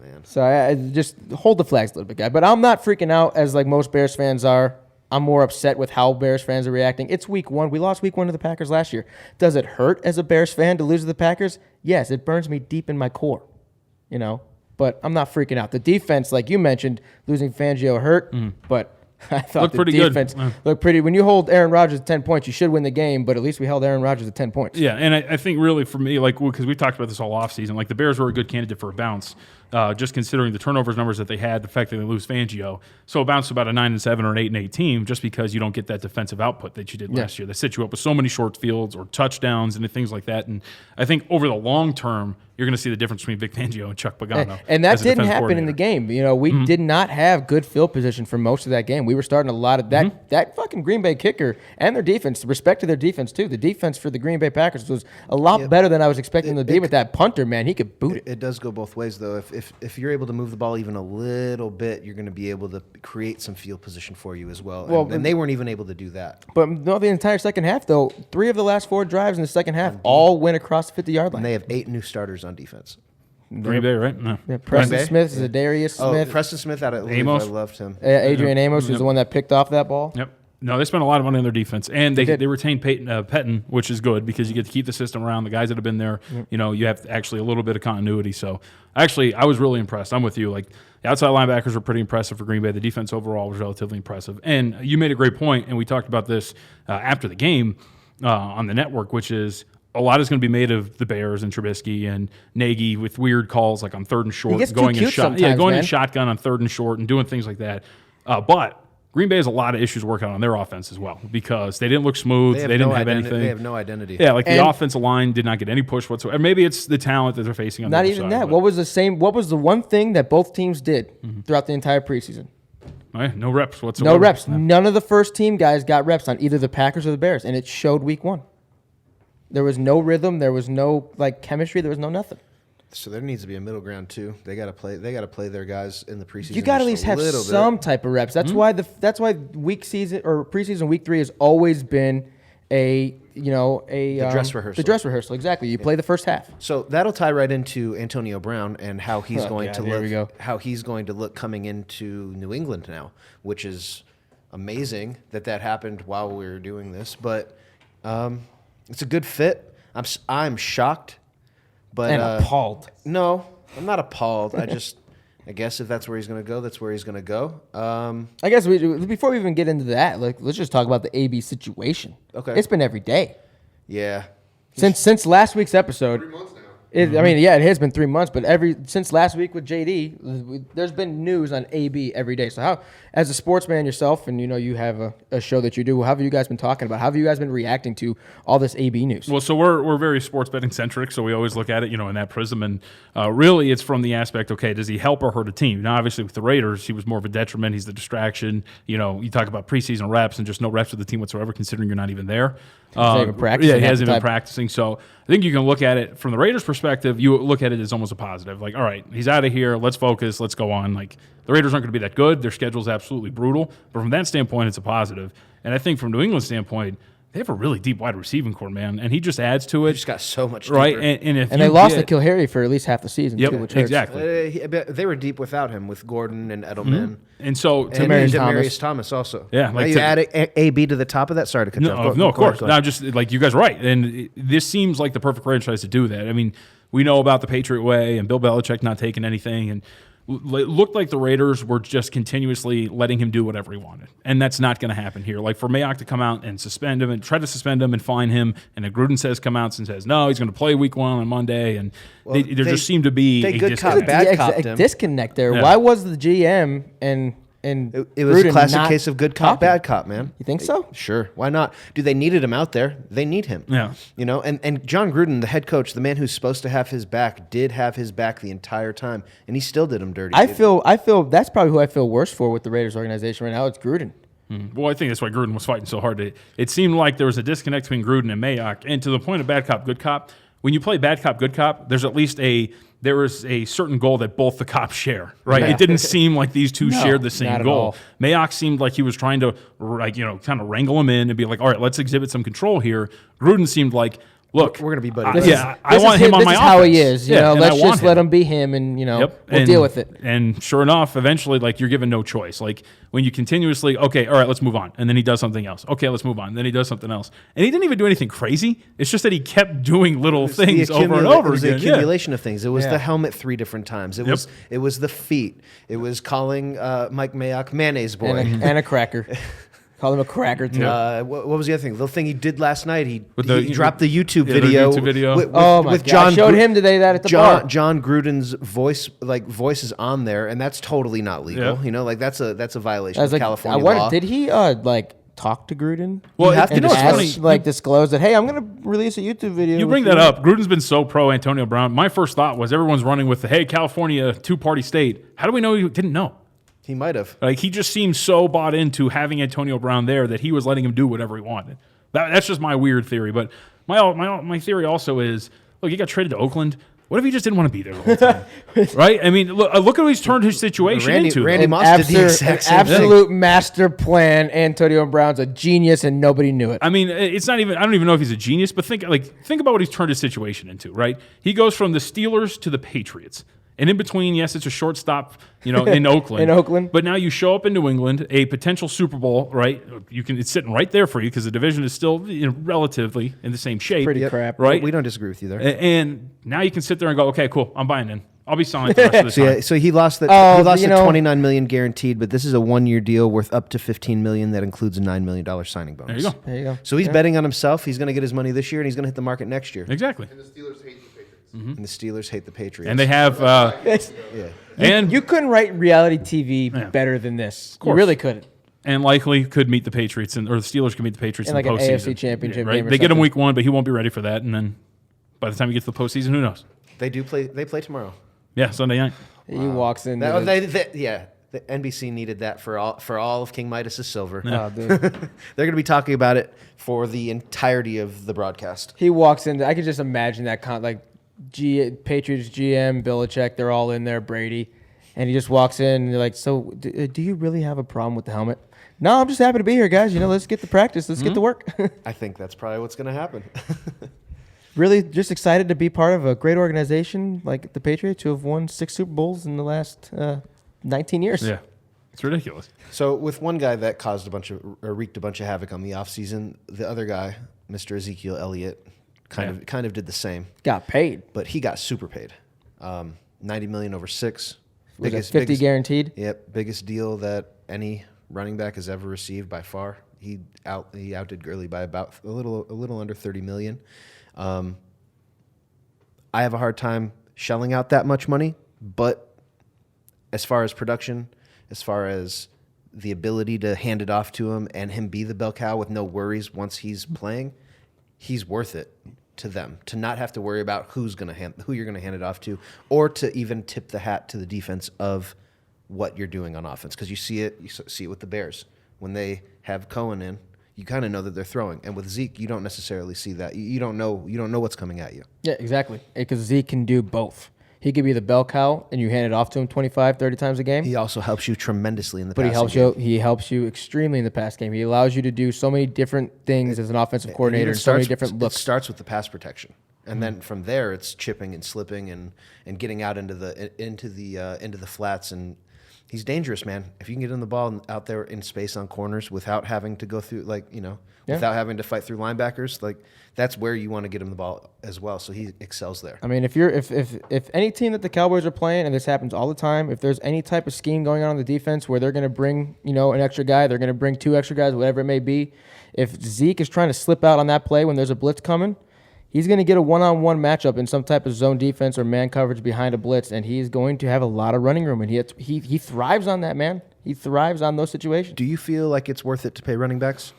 Man. So I just hold the flags a little bit, guy. But I'm not freaking out as like most Bears fans are. I'm more upset with how Bears fans are reacting. It's week 1. We lost week 1 to the Packers last year. Does it hurt as a Bears fan to lose to the Packers? Yes, it burns me deep in my core, But I'm not freaking out. The defense, like you mentioned, losing Fangio hurt, but I thought Looked the pretty defense good. looked pretty. When you hold Aaron Rodgers to 10 points, you should win the game, but at least we held Aaron Rodgers to 10 points. Yeah, and I think really for me, like, because we talked about this all offseason, like the Bears were a good candidate for a bounce, just considering the turnovers numbers that they had, the fact that they lose Fangio. So a bounce to about a 9-7 or an 8-8 team, just because you don't get that defensive output that you did last year. They set you up with so many short fields or touchdowns and things like that. And I think over the long term, you're going to see the difference between Vic Fangio and Chuck Pagano. And that as a didn't defensive happen in the coordinator. game. You know, we did not have good field position for most of that game. We were starting a lot of that. That fucking Green Bay kicker and their defense, respect to their defense too. The defense for the Green Bay Packers was a lot better than I was expecting them to be with that punter, man. He could boot it. It does go both ways, though. If you're able to move the ball even a little bit, you're going to be able to create some field position for you as well. And they weren't even able to do that. But no, the entire second half, though, 3 of the last 4 drives in the second half all went across the 50-yard line. And they have 8 new starters on defense. Green Bay, right? No. Yeah, Preston Bay? Smith, Zadarius Smith, Preston Smith out of Amos? I loved him. Adrian Amos was the one that picked off that ball. Yep. No, they spent a lot of money on their defense, and they did. retained Pettin, which is good because you get to keep the system around. The guys that have been there, you know, you have actually a little bit of continuity. So, actually, I was really impressed. I'm with you. Like, the outside linebackers were pretty impressive for Green Bay. The defense overall was relatively impressive. And you made a great point, and we talked about this after the game on the network, which is a lot is going to be made of the Bears and Trubisky and Nagy with weird calls like on 3rd and short, gets too going in cute sometimes, going man. in shotgun on 3rd and short and doing things like that. But Green Bay has a lot of issues working on their offense as well because they didn't look smooth. They didn't have anything. They have no identity. Yeah, like the And- offensive line did not get any push whatsoever. Maybe it's the talent that they're facing on the Not other even side, that. but- What was the one thing that both teams did throughout the entire preseason? No reps whatsoever. No reps. Yeah. None of the first team guys got reps on either the Packers or the Bears, and it showed week 1. There was no rhythm. There was no chemistry. There was no nothing. So there needs to be a middle ground too. They got to play. They got to play their guys in the preseason. You got to at just least a have little some bit. type of reps. That's why week season or preseason week 3 has always been the dress rehearsal. The dress rehearsal, exactly. You play the first half. So that'll tie right into Antonio Brown and how he's Oh, going God, to here look. we go. How he's going to look coming into New England now, which is amazing that happened while we were doing this. But it's a good fit. I'm shocked, but And appalled. No, I'm not appalled. I guess if that's where he's going to go, that's where he's going to go. I guess before we even get into that, let's just talk about the AB situation. Okay. It's been every day Yeah, since last week's episode. 3 months now. I mean, yeah, it has been 3 months, but since last week with JD, there's been news on AB every day. So how, as a sportsman yourself, and you have a show that you do, how have you guys been talking about? How have you guys been reacting to all this AB news? Well, so we're very sports betting centric, so we always look at it, in that prism, and really it's from the aspect, okay, does he help or hurt a team? Now, obviously with the Raiders, he was more of a detriment. He's the distraction. You talk about preseason reps and just no reps with the team whatsoever, considering you're not even there. Hasn't even practiced Yeah, he half hasn't the been time. practicing. So I think you can look at it from the Raiders' perspective. You look at it as almost a positive. Like, all right, he's out of here. Let's focus. Let's go on. Like, the Raiders aren't going to be that good. Their schedule is absolutely brutal. But from that standpoint, it's a positive. And I think from New England's standpoint, they have a really deep wide receiving core, man, and he just adds to it. just got so much right. deeper. And if And you they lost get, to Kilharry for at least half the season, Yep, too, which hurts. exactly. They were deep without him, with Gordon and Edelman. And so to And Demaryius Demaryius Thomas also. Yeah, Now like you to- add AB to the top of that. Sorry to cut you off. No, of course. Go No, ahead. just like you guys are right. And this seems like the perfect franchise to do that. I mean, we know about the Patriot way and Bill Belichick not taking anything. And it looked like the Raiders were just continuously letting him do whatever he wanted. And that's not going to happen here. Like for Mayock to come out and suspend him and try to suspend him and fine him. And then Gruden comes out and says, no, he's going to play week 1 on Monday. And there just seemed to be they a good cop, disconnect. bad Yeah, copped a him. disconnect there. Yeah. Why was the GM and It was a Gruden classic not case of good cop, talking? bad cop, man. You think so? Sure. Why not? Do they needed him out there? They need him. Yeah. And John Gruden, the head coach, the man who's supposed to have his back, did have his back the entire time, and he still did him dirty. I feel that's probably who I feel worse for with the Raiders organization right now. It's Gruden. Well, I think that's why Gruden was fighting so hard. It seemed like there was a disconnect between Gruden and Mayock. And to the point of bad cop, good cop, when you play bad cop, good cop, there's at least there is a certain goal that both the cops share, right? Yeah. It didn't seem like these two No, shared the not same at goal. all. Mayock seemed like he was trying to, kind of wrangle him in and be like, all right, let's exhibit some control here. Gruden seemed like, look, we're gonna be buddies. I want him on my offense. This is how he is. You know, and let's I want just let him be him, and we'll deal with it. And sure enough, eventually, like, you're given no choice. Like, when you continuously, okay, all right, let's move on, and then he does something else. Okay, let's move on. And then he does something else, and he didn't even do anything crazy. It's just that he kept doing little things over and over again. It was the accumulation of things. It was the helmet 3 different times. It was the feet. It was calling Mike Mayock mayonnaise boy and a cracker. Call him a cracker too. What was the other thing? The thing he did last night, he dropped the the YouTube YouTube video. video. With God! John I showed him today that at the bar. John Gruden's voice is on there, and that's totally not legal. You know, like that's a violation of California law. Did he talk to Gruden? Well, you know what's funny? Disclose that, hey, I'm going to release a YouTube video. You bring that up. Gruden's been so pro Antonio Brown. My first thought was everyone's running with the, hey, California, 2-party state. How do we know he didn't know? He might have. Like, he just seemed so bought into having Antonio Brown there that he was letting him do whatever he wanted. That's just my weird theory. But my theory also is, look, he got traded to Oakland. What if he just didn't want to be there the whole time? Right? I mean, look at what he's turned his situation into. Randy Moss did the exact same absolute master plan. Antonio Brown's a genius, and nobody knew it. I mean, it's not even. I don't even know if he's a genius, but think about what he's turned his situation into. Right? He goes from the Steelers to the Patriots. And in between, yes, it's a short stop, in Oakland. In Oakland. But now you show up in New England, a potential Super Bowl, right? It's sitting right there for you because the division is still relatively in the same shape. Pretty crap. Right? We don't disagree with you there. And now you can sit there and go, okay, cool, I'm buying in. I'll be selling the rest of the time. So he lost the $29 million guaranteed, but this is a 1-year deal worth up to $15 million that includes a $9 million signing bonus. There you go. So he's betting on himself. He's going to get his money this year, and he's going to hit the market next year. Exactly. And the Steelers hate the Patriots. And the Steelers hate the Patriots. And they have... And you couldn't write reality TV better than this. You really couldn't. And likely could meet the Patriots, or the Steelers could meet the Patriots in like the an postseason. AFC championship right? game or They get him something. week 1, but he won't be ready for that. And then by the time he gets to the postseason, who knows? They play tomorrow. Yeah, Sunday night. He walks in. The NBC needed that for all of King Midas's silver. Oh, dude. They're going to be talking about it for the entirety of the broadcast. He walks in. I could just imagine that Patriots GM, Belichick, they're all in there, Brady. And he just walks in and they're like, so do you really have a problem with the helmet? No, I'm just happy to be here, guys. Let's get the practice. Let's get to work. I think that's probably what's going to happen. Really just excited to be part of a great organization like the Patriots who have won 6 Super Bowls in the last 19 years. Yeah, it's ridiculous. So with one guy that wreaked a bunch of havoc on the offseason, the other guy, Mr. Ezekiel Elliott, kind of did the same. Got paid. But he got super paid. $90 million over 6. Was it 50 guaranteed? Yep, biggest deal that any running back has ever received by far. He outdid Gurley by about a little under $30 million. I have a hard time shelling out that much money, but as far as production, as far as the ability to hand it off to him and him be the bell cow with no worries once he's playing, he's worth it to them to not have to worry about who you're going to hand it off to, or to even tip the hat to the defense of what you're doing on offense. Because you see it with the Bears when they have Cohen in. You kind of know that they're throwing. And with Zeke, you don't necessarily see that. You don't know what's coming at you. Yeah, exactly. Because Zeke can do both. He could be the bell cow, and you hand it off to him 25, 30 times a game. He also helps you tremendously in the passing game. But he helps you extremely in the pass game. He allows you to do so many different things as an offensive coordinator and so many different looks. It starts with the pass protection. And then from there, it's chipping and slipping and getting out into the flats. And he's dangerous, man. If you can get in the ball out there in space on corners without having to go through, without having to fight through linebackers, that's where you want to get him the ball as well. So he excels there. I mean, if any team that the Cowboys are playing, and this happens all the time, if there's any type of scheme going on the defense where they're going to bring, an extra guy, they're going to bring 2 extra guys, whatever it may be. If Zeke is trying to slip out on that play when there's a blitz coming, he's going to get a one-on-one matchup in some type of zone defense or man coverage behind a blitz, and he's going to have a lot of running room, and he thrives on that, man. He thrives on those situations. Do you feel like it's worth it to pay running backs?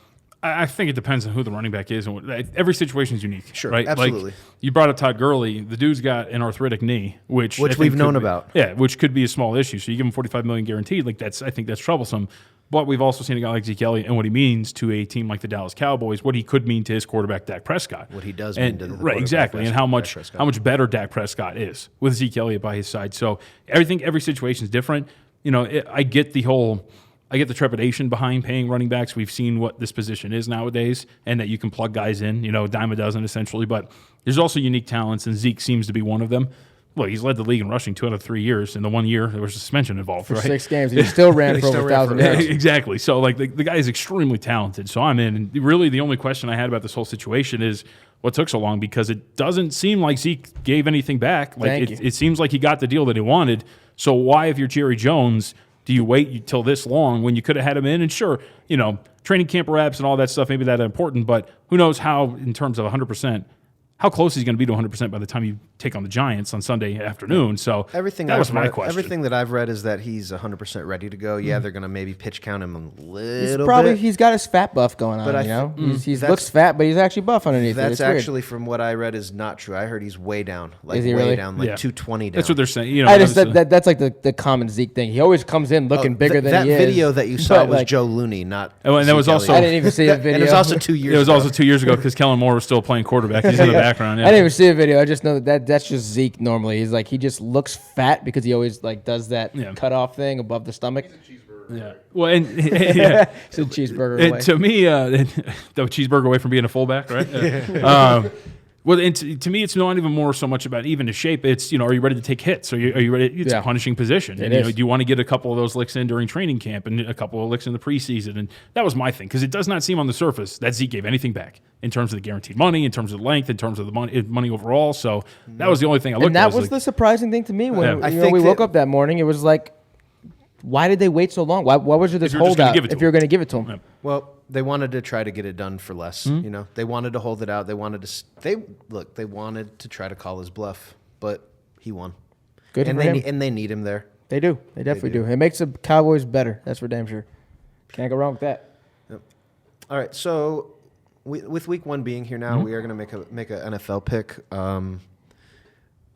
I think it depends on who the running back is. And every situation is unique. Sure, right? absolutely. You brought up Todd Gurley. The dude's got an arthritic knee, which we've known about. Yeah, which could be a small issue. So you give him $45 million guaranteed. I think that's troublesome. But we've also seen a guy like Zeke Elliott and what he means to a team like the Dallas Cowboys, what he could mean to his quarterback, Dak Prescott. What he does mean to the right, exactly, and how much better Dak Prescott is with Zeke Elliott by his side. So every situation is different. I get the whole I get the trepidation behind paying running backs. We've seen what this position is nowadays, and that you can plug guys in, dime a dozen essentially. But there's also unique talents, and Zeke seems to be one of them. Well, he's led the league in rushing 2 out of 3 years. In the 1 year, there was suspension involved, For right? 6 games, he still ran for over 1,000 yards. Exactly. So, like, the guy is extremely talented. So I'm in. And really, the only question I had about this whole situation is what took so long, because it doesn't seem like Zeke gave anything back. Like, it seems like he got the deal that he wanted. So why, if you're Jerry Jones, do you wait till this long when you could have had him in? And sure, training camp reps and all that stuff, maybe that important, but who knows how, in terms of 100%, how close he's going to be to 100% by the time you take on the Giants on Sunday afternoon. So that was my question. Everything that I've read is that he's 100% ready to go. Yeah, they're going to maybe pitch count him a little bit. He's got his fat buff going on, He looks fat, but he's actually buff underneath. That's actually, from what I read, is not true. I heard he's way down. Like, is he way really? down, like 220 down. That's what they're saying. That's like the common Zeke thing. He always comes in looking bigger than he is. That video that you saw was Joe Looney, not and that was also, I didn't even see the video. And it was also 2 years ago. It was also 2 years ago because Kellen Moore was still playing quarterback. He's in the background. Yeah. I didn't even see a video. I just know that's just Zeke normally. He's like, he just looks fat because he always does that cutoff thing above the stomach. Yeah. Well, and it's a cheeseburger away. To me, the cheeseburger away from being a fullback, right? Well, and to me, it's not even more so much about even the shape. It's, are you ready to take hits? Are you ready? It's a punishing position. And, do you want to get a couple of those licks in during training camp and a couple of licks in the preseason? And that was my thing, because it does not seem on the surface that Zeke gave anything back in terms of the guaranteed money, in terms of the length, in terms of the money overall. So that was the only thing I looked at. And that was the surprising thing to me when we woke up that morning. It was like, why did they wait so long? Why was there this holdout if you're going to give it to him? Yeah. Well, they wanted to try to get it done for less. They wanted to hold it out. They wanted to. They wanted to try to call his bluff, but he won. Good and for him. And they need him there. They do. They definitely do. It makes the Cowboys better. That's for damn sure. Can't go wrong with that. Yep. All right. So, with week 1 being here now, we are going to make an NFL pick.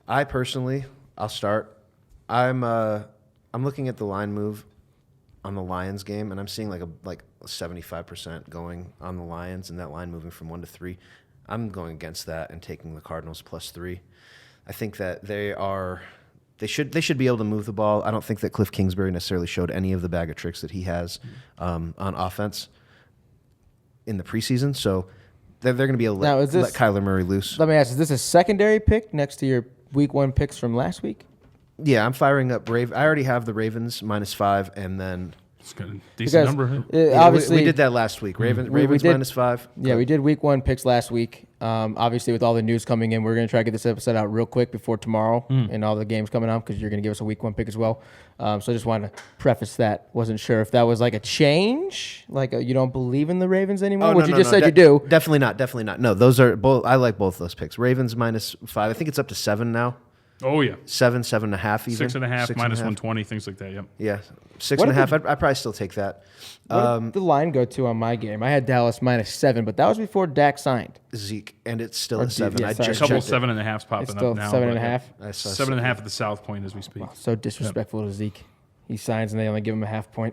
I personally, I'll start. I'm looking at the line move on the Lions game, and I'm seeing like 75% going on the Lions, and that line moving from 1 to 3. I'm going against that and taking the Cardinals +3. I think that they should be able to move the ball. I don't think that Cliff Kingsbury necessarily showed any of the bag of tricks that he has on offense in the preseason. So they're going to be able to let Kyler Murray loose. Let me ask: is this a secondary pick next to your week 1 picks from last week? Yeah, I'm firing up I already have the Ravens -5, and then it's got a decent number. Obviously, we did that last week. Ravens -5. Yeah, we did week 1 picks last week. Obviously, with all the news coming in, we're going to try to get this episode out real quick before tomorrow and all the games coming out, because you're going to give us a week 1 pick as well. So I just wanted to preface that. Wasn't sure if that was like a change, you don't believe in the Ravens anymore, which you just said you do. Definitely not. No, those are both. I like both those picks. Ravens -5. I think it's up to 7 now. Oh, yeah. 7.5 even. 6.5, -120, things like that, yep. Yeah, 6.5. I'd probably still take that. What did the line go to on my game? I had Dallas -7, but that was before Dak signed. Zeke, and it's still at 7. Yeah, I just a couple checked 7.5s popping It's still up now. 7.5. I saw 7.5 at the South Point as we speak. Wow, so disrespectful to Zeke. He signs and they only give him a half point.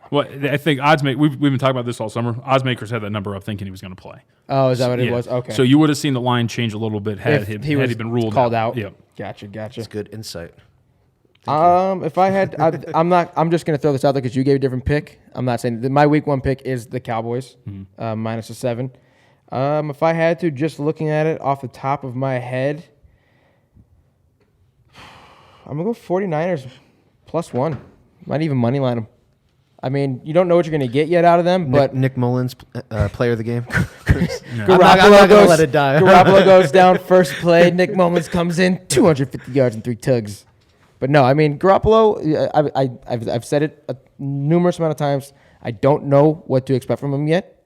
Well, I think we've been talking about this all summer. Oddsmakers had that number up thinking he was going to play. Oh, is that what it was? Okay. So you would have seen the line change a little bit had he been ruled called out. Yep. Gotcha. It's good insight. If I had, I'm just going to throw this out there because you gave a different pick. I'm not saying my week 1 pick is the Cowboys, -7. If I had to, just looking at it off the top of my head, I'm going to go 49ers +1. Might even money line them. I mean, you don't know what you're going to get yet out of them, but Nick Mullins, player of the game. Garoppolo I'm not gonna let it die. Garoppolo goes down first play. Nick Mullins comes in, 250 yards and 3 tugs. But no, I mean, Garoppolo, I've said it a numerous amount of times. I don't know what to expect from him yet,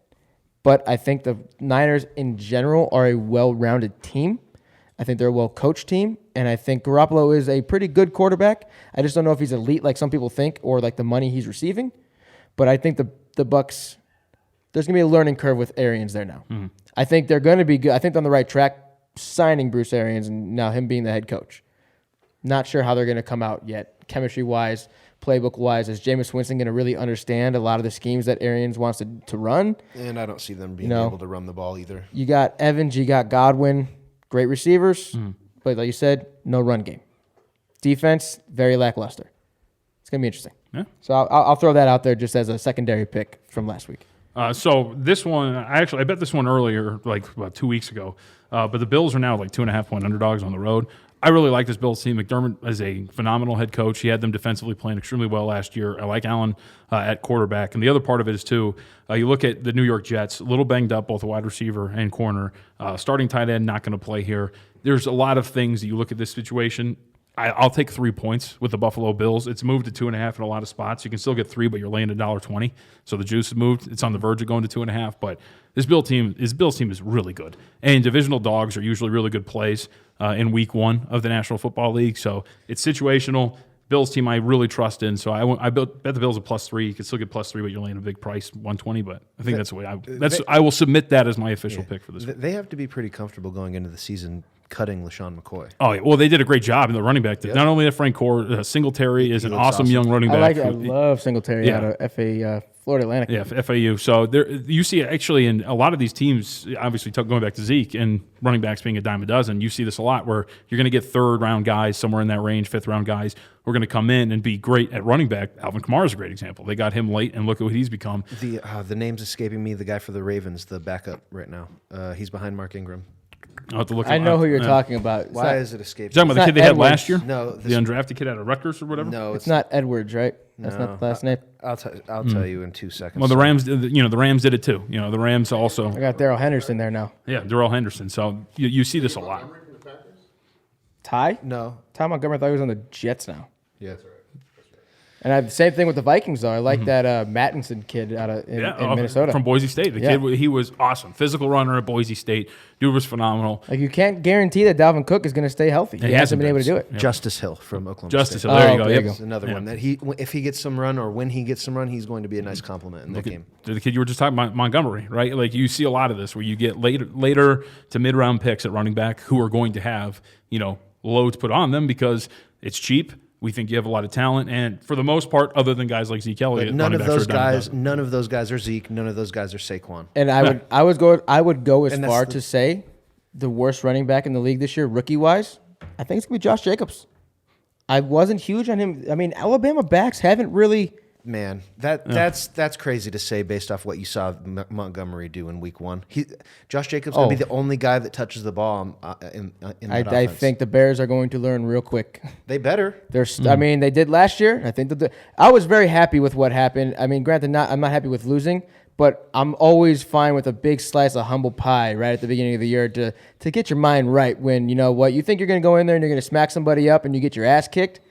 but I think the Niners in general are a well-rounded team. I think they're a well-coached team, and I think Garoppolo is a pretty good quarterback. I just don't know if he's elite like some people think or like the money he's receiving. But I think the Bucks, there's going to be a learning curve with Arians there now. Mm-hmm. I think they're going to be good. I think they're on the right track signing Bruce Arians and now him being the head coach. Not sure how they're going to come out yet, chemistry-wise, playbook-wise. Is Jameis Winston going to really understand a lot of the schemes that Arians wants to run? And I don't see them being able to run the ball either. You got Evans, you got Godwin, great receivers, but like you said, no run game. Defense, very lackluster. It's going to be interesting. So I'll throw that out there just as a secondary pick from last week. So this one, I bet this one earlier, like about 2 weeks ago. But the Bills are now like 2.5-point underdogs on the road. I really like this Bills team. McDermott is a phenomenal head coach. He had them defensively playing extremely well last year. I like Allen at quarterback. And the other part of it is, too, you look at the New York Jets, a little banged up, both a wide receiver and corner. Starting tight end, not going to play here. There's a lot of things that you look at this situation. I'll take 3 points with the Buffalo Bills. It's moved to 2.5 in a lot of spots. You can still get 3, but you're laying $1.20. So the juice has moved. It's on the verge of going to 2.5. But this Bills team is really good. And divisional dogs are usually really good plays in week 1 of the National Football League. So it's situational. Bills team I really trust in. So I bet the Bills at +3. You can still get +3, but you're laying a big price, 120. But I think that's the way I will submit that as my official pick for this week. They have to be pretty comfortable going into the season cutting LaShawn McCoy. Oh, yeah. Well, they did a great job in the running back. Not only that, Frank Gore, Singletary is an awesome young running back. I love Singletary out of Florida Atlantic. Yeah, FAU. So you see actually in a lot of these teams, obviously going back to Zeke and running backs being a dime a dozen, you see this a lot where you're going to get third-round guys, somewhere in that range, fifth-round guys, who are going to come in and be great at running back. Alvin Kamara is a great example. They got him late, and look at what he's become. The name's escaping me, the guy for the Ravens, the backup right now. He's behind Mark Ingram. I'll have to look I know who you're talking about. Why is it escaping? Talking about the kid they had last year? No. The undrafted kid out of Rutgers or whatever? No. It's not Edwards, right? That's not the last name. I'll tell you in 2 seconds. Well, the Rams did it too. The Rams also. I got Darrell Henderson there now. Yeah, Darrell Henderson. So you see this a lot. Ty? No. Ty Montgomery, I thought he was on the Jets now. Yeah, that's right. And I have the same thing with the Vikings, though. I like that Mattinson kid out in Minnesota. From Boise State. The kid, he was awesome. Physical runner at Boise State. Dude was phenomenal. Like, you can't guarantee that Dalvin Cook is going to stay healthy. He hasn't been able to do it. Yep. Justice Hill from Oklahoma Justice State. Hill. There you go. There you go. That's another one that if he gets some run or when he gets some run, he's going to be a nice compliment in that game. The kid you were just talking about, Montgomery, right? Like, you see a lot of this where you get later to mid-round picks at running back who are going to have, loads put on them because it's cheap. We think you have a lot of talent, and for the most part, other than guys like Zeke Elliott, none of those guys are Zeke. None of those guys are Saquon. And I would go as far to say the worst running back in the league this year, rookie wise. I think it's gonna be Josh Jacobs. I wasn't huge on him. I mean, Alabama backs haven't really. Man, that's crazy to say based off what you saw Montgomery do in week 1. Josh Jacobs going to be the only guy that touches the ball in that offense. I think the Bears are going to learn real quick. They better. I mean, they did last year. I think that I was very happy with what happened. I mean, granted, I'm not happy with losing, but I'm always fine with a big slice of humble pie right at the beginning of the year to get your mind right when, you think you're going to go in there and you're going to smack somebody up and you get your ass kicked.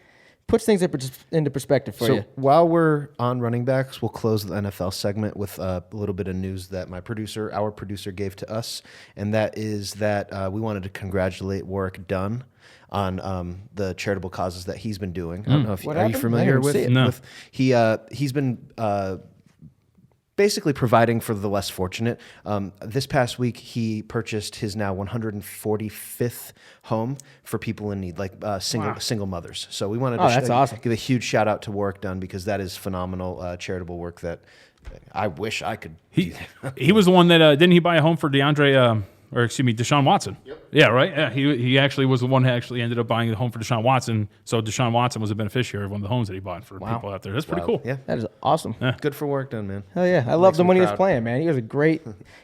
Puts things into perspective for you. So while we're on running backs, we'll close the NFL segment with a little bit of news that our producer gave to us, and that is that we wanted to congratulate Warwick Dunn on the charitable causes that he's been doing. I don't know if are you familiar with it? No. He's been basically providing for the less fortunate. This past week, he purchased his now 145th home for people in need, like single mothers. So we wanted to that's awesome. give a huge shout out to Warwick Dunn because that is phenomenal charitable work that I wish I could do. He was the one that didn't he buy a home for Deshaun Watson? Yep. Yeah, right? Yeah, he actually was the one who actually ended up buying the home for Deshaun Watson. So Deshaun Watson was a beneficiary of one of the homes that he bought for people out there. That's pretty cool. Yeah. That is awesome. Yeah. Good for Warwick Dunn, man. Hell yeah. I loved him when he was playing, man. He was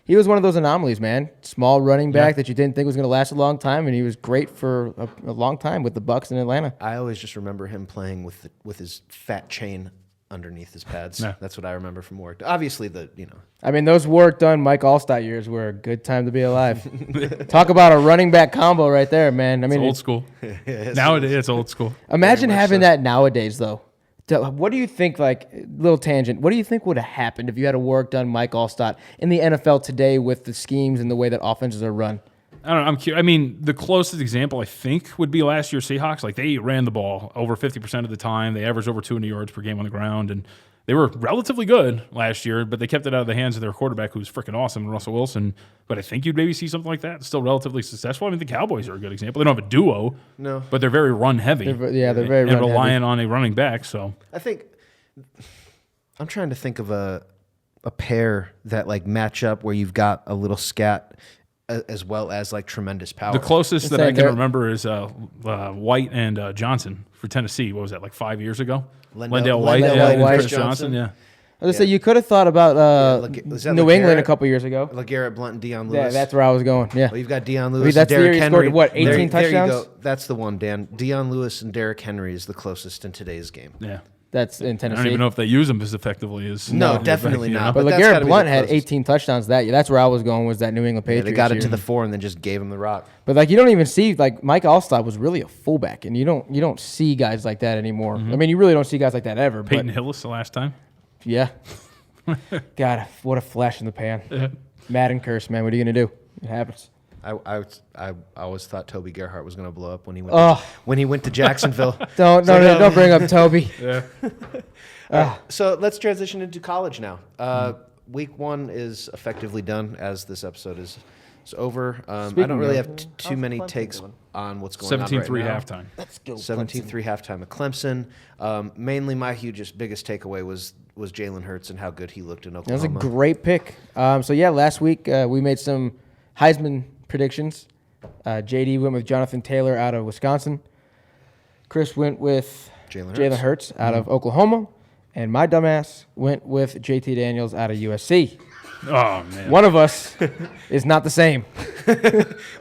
he was one of those anomalies, man. Small running back that you didn't think was going to last a long time, and he was great for a long time with the Bucs in Atlanta. I always just remember him playing with his fat chain underneath his pads. Yeah. That's what I remember from Warwick. Obviously, I mean, those Warwick Dunn, Mike Allstott years were a good time to be alive. Talk about a running back combo right there, man. I mean, it's old school. Nowadays, it's old school. Imagine having that nowadays, though. What do you think, little tangent, what do you think would have happened if you had a Warwick Dunn, Mike Allstott in the NFL today with the schemes and the way that offenses are run? I don't know. I'm curious. I mean, the closest example I think would be last year's Seahawks. Like, they ran the ball over 50% of the time. They averaged over 200 yards per game on the ground, and they were relatively good last year. But they kept it out of the hands of their quarterback, who's freaking awesome, Russell Wilson. But I think you'd maybe see something like that. Still relatively successful. I mean, the Cowboys are a good example. They don't have a duo, but they're very run heavy. They're very run heavy and relying on a running back. So I think I'm trying to think of a pair that match up where you've got a little scat as well as like tremendous power. The closest that I saying can they're- remember is White and Johnson for Tennessee. What was that, like 5 years ago? Lendale White White and and Chris Chris Johnson. Johnson. Yeah. I was gonna say you could have thought about is that New England a LeGarrette? couple years ago. LeGarrette Blunt and Deion Lewis. Yeah, that's where I was going. Yeah. Well, you've got Deion Lewis. mean, that's and the year Derrick he Henry. scored, what, 18 There you touchdowns? go. That's the one, Dan. Deion Lewis and Derrick Henry is the closest in today's game. Yeah. That's in I Tennessee. don't even know if they use them as effectively as. No, definitely you know? not. But But that's gotta LeGarrette be Blunt the had closest. 18 touchdowns that year. That's where I was going, was that New England Yeah, Patriots they got it year. to the 4 and then just gave him the rock. But like you don't even see like Mike Allstott was really a fullback, and you don't see guys like that anymore. I mean, you really don't see guys like that ever. Peyton But Hillis the last time. yeah, God, what a flash in the pan. Madden curse, man. What are you gonna do? It happens. I always thought Toby Gerhart was going to blow up when he went Oh. when he went to Jacksonville. Don't don't bring up Toby. So let's transition into college now. Week 1 is effectively done as this episode is over. I don't really have too many takes on what's going on 17-3 right now. halftime. Let's go. 17-3 halftime at Clemson. Mainly my biggest takeaway was Jalen Hurts and how good he looked in That was Oklahoma. a great pick. So yeah, last week we made some Heisman predictions. JD went with Jonathan Taylor out of Wisconsin. Chris went with Jalen Hurts out of Oklahoma. And my dumbass went with JT Daniels out of USC. Oh man. One of us is not the same.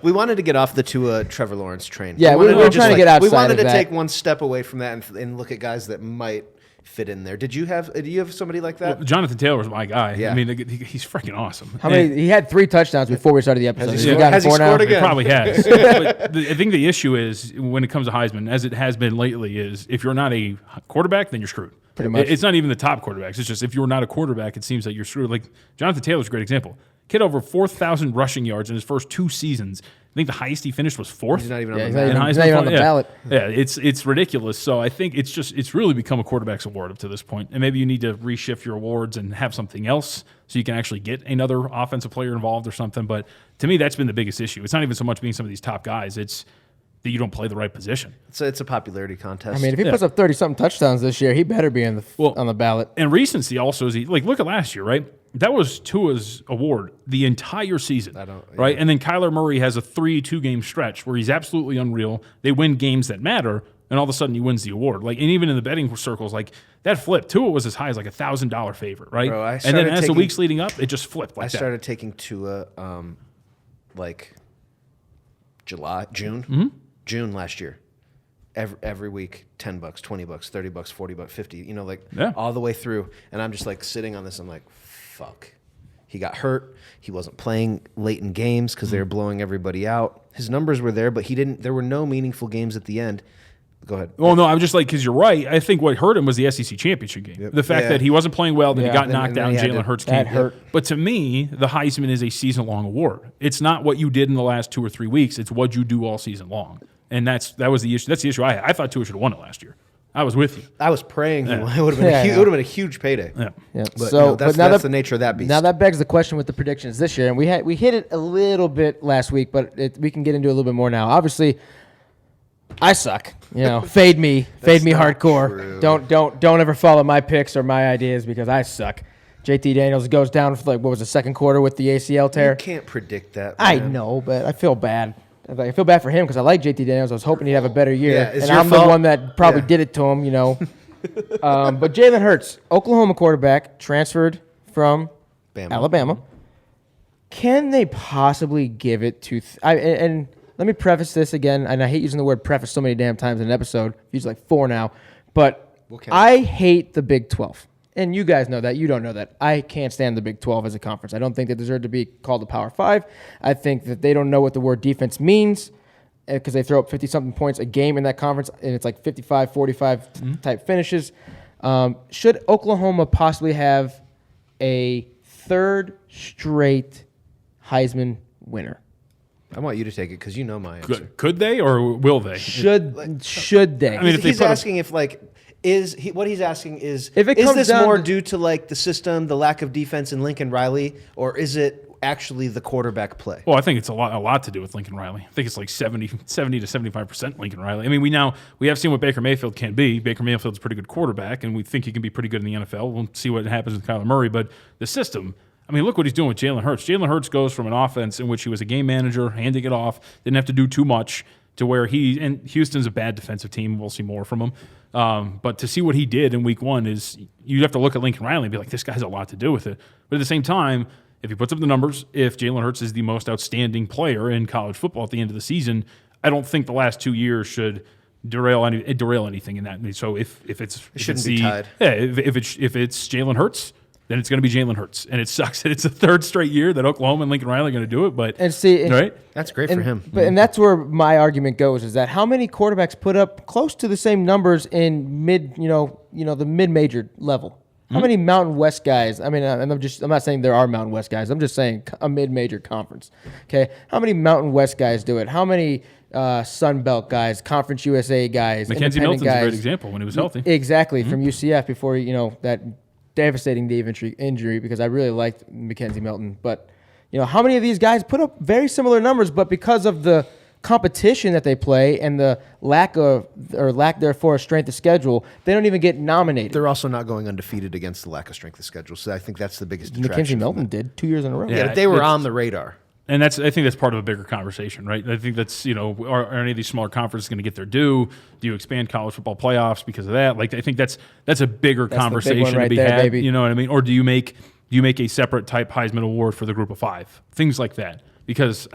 We wanted to get off the Tua Trevor Lawrence train. Yeah, we wanted were to just, trying to get outside We wanted of to that. take one step away from that and look at guys that might fit in there. Do you have somebody like that? Jonathan Taylor was my guy. Yeah. I mean, he's freaking awesome. How many? He had 3 touchdowns before we started the episode. Has he You scored- got has he 4 now? scored It again? probably has. But I think the issue is when it comes to Heisman, as it has been lately, is if you're not a quarterback, then you're screwed. Pretty much. It's not even the top quarterbacks. It's just if you're not a quarterback, it seems that you're screwed. Like Jonathan Taylor's a great example. Kid over 4,000 rushing yards in his first 2 seasons. I think the highest he finished was 4th. He's not even Yeah, on he's the not map. even- on the ballot. Yeah, it's ridiculous. So I think it's really become a quarterback's award up to this point. And maybe you need to reshift your awards and have something else so you can actually get another offensive player involved or something. But to me, that's been the biggest issue. It's not even so much being some of these top guys. It's that you don't play the right position. It's a popularity contest. I mean, if he puts up 30-something touchdowns this year, he better be on the ballot. And recency also is look at last year, right? That was Tua's award the entire season, right? And then Kyler Murray has a 3-2 game stretch where he's absolutely unreal. They win games that matter, and all of a sudden he wins the award. Like, and even in the betting circles, like that flip, Tua was as high as like $1,000 favorite, right? Bro, I and then started as the taking- weeks leading up, it just flipped like I that. started taking Tua like June last year. Every week, $10, $20, $30, $40, $50, all the way through. And I'm just like sitting on this. I'm like, fuck. He got hurt. He wasn't playing late in games because they were blowing everybody out. His numbers were there, but there were no meaningful games at the end. Go ahead. Well, no, I'm just like, because you're right. I think what hurt him was the SEC championship game. The fact that he wasn't playing well, then he got knocked then down. he had Jalen to- Hurts that came. hurt. But to me, the Heisman is a season-long award. It's not what you did in the last 2 or 3 weeks. It's what you do all season long. And that was the issue. That's the issue I had. I thought Tua should have won it last year. I was with you. I was praying it would have been Yeah, it yeah. would have been a huge payday. Yeah. Yeah. But So, no, that's but now the nature of that beast. Now that begs the question with the predictions this year, and we hit it a little bit last week, but we can get into it a little bit more now. Obviously, I suck. Fade me not hardcore. true. Don't ever follow my picks or my ideas because I suck. JT Daniels goes down for what was the second quarter with the ACL tear. You can't predict that. I man. know, but I feel bad. I feel bad for him because I like JT Daniels. I was hoping he'd have a better year, Yeah, it's and your I'm the fault. one that probably Yeah. did it to him. But Jalen Hurts, Oklahoma quarterback, transferred from Alabama. Can they possibly give it to? And let me preface this again, and I hate using the word preface so many damn times in an episode. I've used like 4 now, but I hate the Big 12. And you guys know that. You don't know that. I can't stand the Big 12 as a conference. I don't think they deserve to be called the Power 5. I think that they don't know what the word defense means because they throw up 50-something points a game in that conference, and it's like 55, 45 type finishes. Should Oklahoma possibly have a 3rd straight Heisman winner? I want you to take it because you know my answer. Could they or will they? Should they? I mean, if they He's put asking if what he's asking is If it is comes this down more to- due to the system, the lack of defense in Lincoln Riley, or is it actually the quarterback play? Well, I think it's a lot to do with Lincoln Riley. I think it's like 70 to 75% Lincoln Riley. I mean, we have seen what Baker Mayfield can be. Baker Mayfield's a pretty good quarterback, and we think he can be pretty good in the NFL. We'll see what happens with Kyler Murray, but the system, I mean, look what he's doing with Jalen Hurts. Jalen Hurts goes from an offense in which he was a game manager, handing it off, didn't have to do too much, to where and Houston's a bad defensive team. We'll see more from him. But to see what he did in week 1 is you have to look at Lincoln Riley and be like, this guy has a lot to do with it. But at the same time, if he puts up the numbers, if Jalen Hurts is the most outstanding player in college football at the end of the season, I don't think the last 2 years should derail anything in that. So if it's tied. Yeah, if it's Jalen Hurts, then it's going to be Jalen Hurts. And it sucks that it's the 3rd straight year that Oklahoma and Lincoln Riley are going to do it. But right? That's great for him. But and that's where my argument goes, is that how many quarterbacks put up close to the same numbers in the mid-major level? How many Mountain West guys? I mean, I'm not saying there are Mountain West guys. I'm just saying a mid-major conference. Okay, how many Mountain West guys do it? How many Sun Belt guys, Conference USA guys, Mackenzie independent Milton's guys? a great example when he was healthy. Exactly, from UCF before that devastating knee injury, because I really liked Mackenzie Milton. But how many of these guys put up very similar numbers, but because of the competition that they play and the lack therefore strength of schedule, they don't even get nominated. They're also not going undefeated against the lack of strength of schedule. So I think that's the biggest detraction. Mackenzie Milton did 2 years in a row. Yeah, but they were on the radar. And I think that's part of a bigger conversation, right? I think that's, are any of these smaller conferences going to get their due? Do you expand college football playoffs because of that? Like, I think that's a bigger conversation right to be there, had. baby. You know what I mean? Or do you make a separate type Heisman Award for the group of 5? Things like that. Because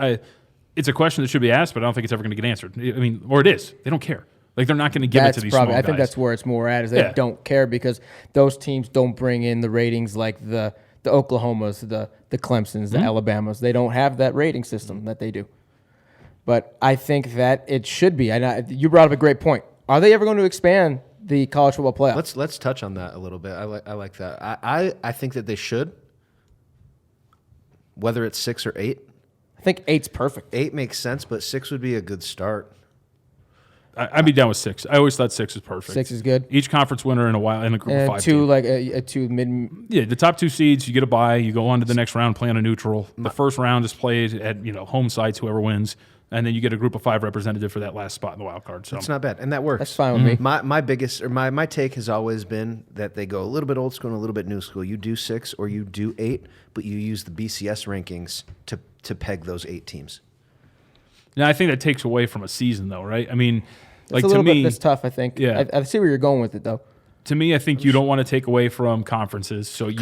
it's a question that should be asked, but I don't think it's ever going to get answered. I mean, or it is. They don't care. Like, they're not going to give it to these small guys. I think that's where it's more at, is they don't care, because those teams don't bring in the ratings like the Oklahomas, the Clemsons, the Alabamas. They don't have that rating system that they do. But I think that it should be. You brought up a great point. Are they ever going to expand the college football playoff? Let's touch on that a little bit. I like that. I think that they should. Whether it's 6 or 8. I think 8's perfect. 8 makes sense, but 6 would be a good start. I'd be down with 6. I always thought 6 is perfect. 6 is good. Each conference winner in a group of 5. 2 like a 2 mid. Yeah, the top 2 seeds, you get a bye. You go on to the next round, play on a neutral. The first round is played at home sites, whoever wins, and then you get a group of 5 representative for that last spot in the wild card. So it's not bad, and that works. That's fine with me. My take has always been that they go a little bit old school and a little bit new school. You do 6 or you do 8, but you use the BCS rankings to peg those 8 teams. Now, I think that takes away from a season, though, right? I mean, To me, that's tough, I think. Yeah. I see where you're going with it, though. To me, I think you don't want to take away from conferences. So you're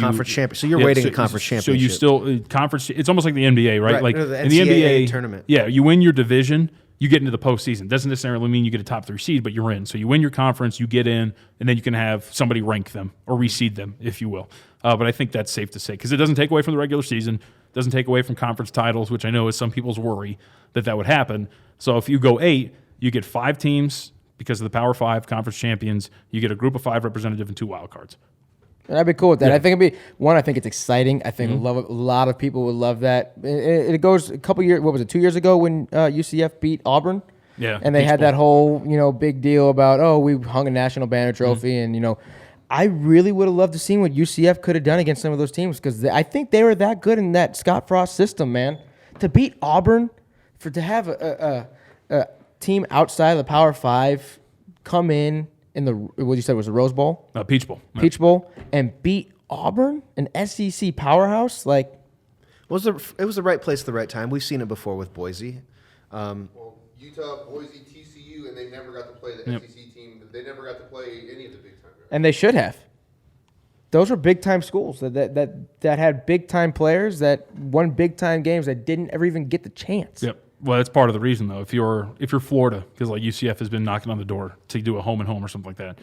rating a conference championship. So you still conference. It's almost like the NBA, right? Like no, the in the NCAA NBA tournament. Yeah, you win your division, you get into the postseason. Doesn't necessarily mean you get a top 3 seed, but you're in. So you win your conference, you get in, and then you can have somebody rank them or reseed them, if you will. But I think that's safe to say, because it doesn't take away from the regular season, doesn't take away from conference titles, which I know is some people's worry that would happen. So if you go 8, you get 5 teams. Because of the Power 5 conference champions, you get a group of 5 representative and 2 wild cards. And I'd be cool with that. Yeah. I think it's exciting. I think a lot of people would love that. It goes a couple years. What was it? 2 years ago when UCF beat Auburn. Yeah, and they had that whole big deal about we hung a national banner trophy, and I really would have loved to see what UCF could have done against some of those teams, because I think they were that good in that Scott Frost system, man. To beat Auburn, to have a team outside of the Power 5 come in the, what you said was the Rose Bowl? Peach Bowl. Peach Bowl, and beat Auburn, an SEC powerhouse. Like, it was the right place at the right time. We've seen it before with Boise. Utah, Boise, TCU, and they never got to play the SEC team. They never got to play any of the big time guys. And they should have. Those were big time schools that had big time players that won big time games that didn't ever even get the chance. Yep. Well, that's part of the reason, though. If you're Florida, because like UCF has been knocking on the door to do a home and home or something like that,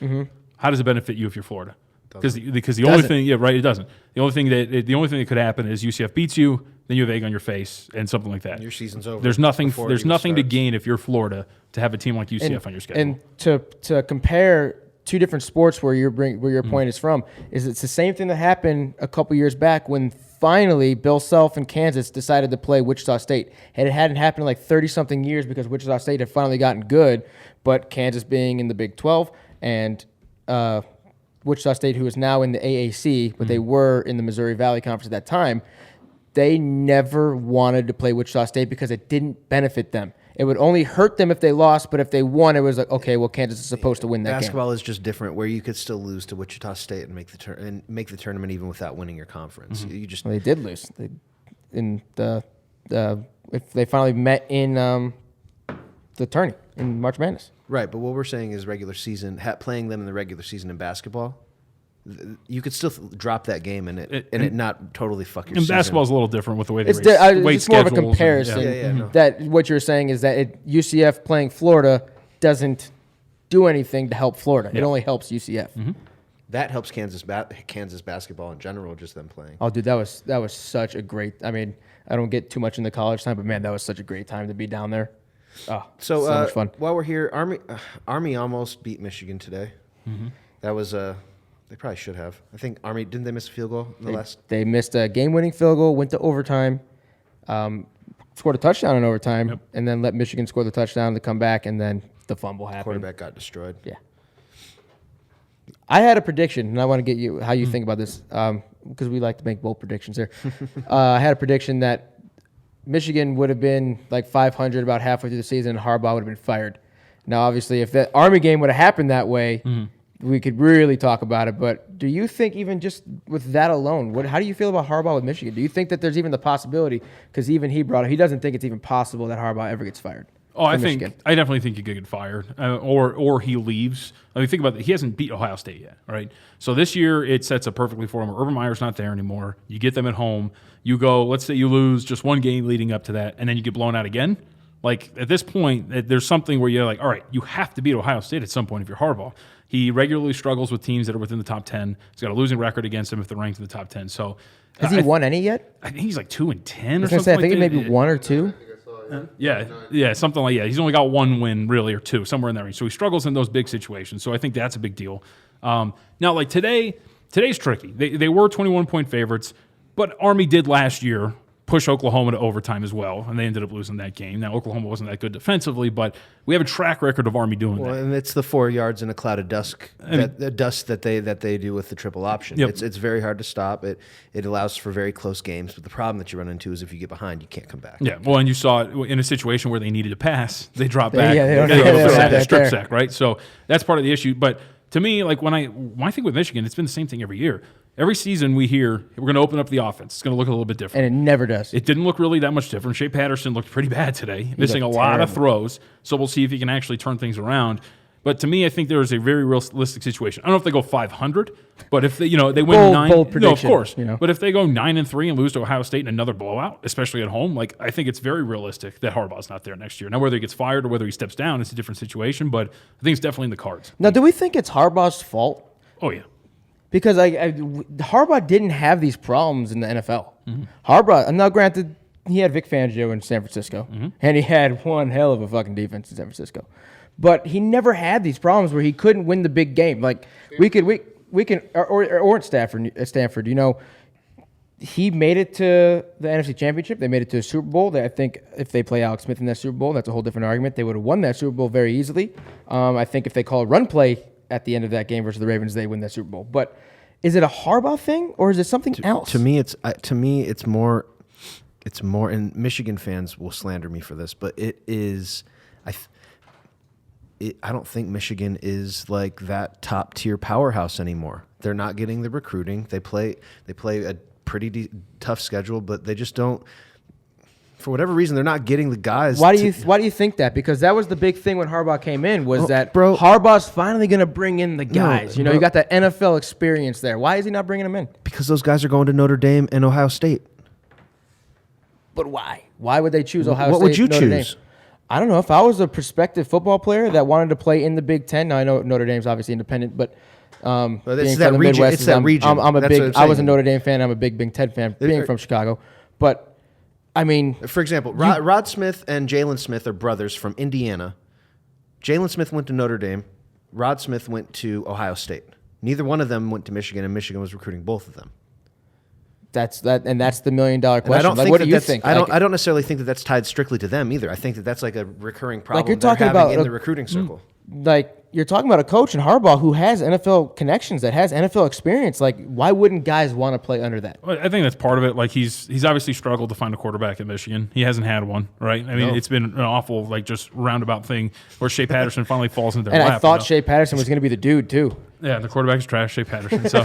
how does it benefit you if you're Florida? Because the only thing, it doesn't. The only thing that could happen is UCF beats you, then you have egg on your face and something like that. Your season's over. There's nothing to gain if you're Florida to have a team like UCF on your schedule. And to compare 2 different sports where your point is from, is it's the same thing that happened a couple years back when finally Bill Self and Kansas decided to play Wichita State. And it hadn't happened in like 30-something years because Wichita State had finally gotten good, but Kansas being in the Big 12 and Wichita State, who is now in the AAC, but they were in the Missouri Valley Conference at that time, they never wanted to play Wichita State because it didn't benefit them. It would only hurt them if they lost, but if they won, it was like, okay, well, Kansas is supposed to win that game. Basketball is just different, where you could still lose to Wichita State and make the tournament even without winning your conference. You just Well, they did lose. If they finally met in the tourney in March Madness. right. But what we're saying is regular season, playing them in the regular season in basketball, you could still drop that game and it not totally fuck your And season. basketball is a little different with the way they It's, weight it's more of a schedules and- comparison. Yeah, no. That what you're saying is that UCF playing Florida doesn't do anything to help Florida. It only helps UCF. That helps Kansas basketball in general, just them playing. Oh, dude, that was such a great. I mean, I don't get too much in the college time, but man, that was such a great time to be down there. Oh, So much fun. while we're here, Army almost beat Michigan today. That was they probably should have. I think Army didn't they miss a field goal in the last? They missed a game-winning field goal, went to overtime, scored a touchdown in overtime, and then let Michigan score the touchdown to come back, and then the fumble happened. Quarterback got destroyed. Yeah. I had a prediction, and I want to get you how you think about this, because we like to make bold predictions here. I had a prediction that Michigan would have been like 500 about halfway through the season, and Harbaugh would have been fired. Now, obviously, if that Army game would have happened that way, we could really talk about it. But do you think even just with that alone, how do you feel about Harbaugh with Michigan? Do you think that there's even the possibility, because even he brought it, he doesn't think it's even possible that Harbaugh ever gets fired? Oh, I from think Michigan? I definitely think he could get fired, or he leaves. I mean, think about it. He hasn't beat Ohio State yet, right? So this year it sets up perfectly for him. Urban Meyer's not there anymore. You get them at home. You go. Let's say you lose just one game leading up to that, and then you get blown out again. Like at this point, there's something where you're like, all right, you have to beat Ohio State at some point if you're Harbaugh. He regularly struggles with teams that are within the top 10. He's got a losing record against them if they're ranked in the top 10. So Has he won any yet? I think he's like 2-10 or I was gonna something. say, I think like that. maybe one or two. I think I saw it. Yeah, something like He's only got one win, really, or two, somewhere in that range. So he struggles in those big situations. So I think that's a big deal. Now, like today's tricky. They were 21-point favorites, but Army did last year push Oklahoma to overtime as well, and they ended up losing that game. Now, Oklahoma wasn't that good defensively, but we have a track record of Army doing Well, that. and it's the 4 yards in a cloud of dust that they do with the triple option. Yep. It's very hard to stop. It allows for very close games, but the problem that you run into is if you get behind, you can't come back. Yeah, well, and you saw it in a situation where they needed to pass, they dropped back, Yeah, they don't got have a little that bit strip there. sack, right? So that's part of the issue. But to me, like when I think with Michigan, it's been the same thing every year. Every season we hear we're going to open up the offense. It's going to look a little bit different. And it never does. It didn't look really that much different. Shea Patterson looked pretty bad today, missing a looked lot of terrible. throws. So we'll see if he can actually turn things around. But to me, I think there is a very realistic situation. I don't know if they go 500, but if they win Bold 9, bold no, of prediction, course. you know. But if they go 9-3 and lose to Ohio State in another blowout, especially at home, like I think it's very realistic that Harbaugh's not there next year. Now, whether he gets fired or whether he steps down, it's a different situation. But I think it's definitely in the cards. Now, do we think it's Harbaugh's fault? Oh yeah. Because Harbaugh didn't have these problems in the NFL. Harbaugh, now granted, he had Vic Fangio in San Francisco, and he had one hell of a fucking defense in San Francisco. But he never had these problems where he couldn't win the big game. Like we can, or at Stanford, he made it to the NFC Championship. They made it to a Super Bowl. I think if they play Alex Smith in that Super Bowl, that's a whole different argument. They would have won that Super Bowl very easily. I think if they call a run play at the end of that game versus the Ravens, they win that Super Bowl. But is it a Harbaugh thing or is it something else? To me, it's more. And Michigan fans will slander me for this, but it is. I don't think Michigan is like that top tier powerhouse anymore. They're not getting the recruiting. They play a pretty tough schedule, but they just don't. For whatever reason, they're not getting the guys. Why do you think that? Because that was the big thing when Harbaugh came in was that bro. Harbaugh's finally going to bring in the guys. bro. You got that NFL experience there. Why is he not bringing them in? Because those guys are going to Notre Dame and Ohio State. But why? Why would they choose Ohio What State? would you Notre choose? Dame? I don't know. If I was a prospective football player that wanted to play in the Big Ten, now I know Notre Dame's obviously independent, but it's being that from the region- Midwest, it's that region. I'm a That's what I'm big. I was a saying. Notre Dame fan. I'm a big Big Ten fan, being from Chicago. But I mean, For example, Rod Smith and Jalen Smith are brothers from Indiana. Jalen Smith went to Notre Dame. Rod Smith went to Ohio State. Neither one of them went to Michigan, and Michigan was recruiting both of them. that's the $1 million question. And I don't Like, think what that do you that's- think? I Like, don't necessarily think that that's tied strictly to them either. I think that that's like a recurring problem you're they're talking having about in a- the recruiting circle. like you're talking about a coach in Harbaugh who has NFL connections, that has NFL experience. Like, why wouldn't guys want to play under that? Well, I think that's part of it. Like he's obviously struggled to find a quarterback at Michigan. He hasn't had one, right? I mean, it's been an awful, like, just roundabout thing where Shea Patterson finally falls into their And lap. I thought Shea Patterson was going to be the dude too. Yeah, the quarterback is trash, Shea Patterson. So,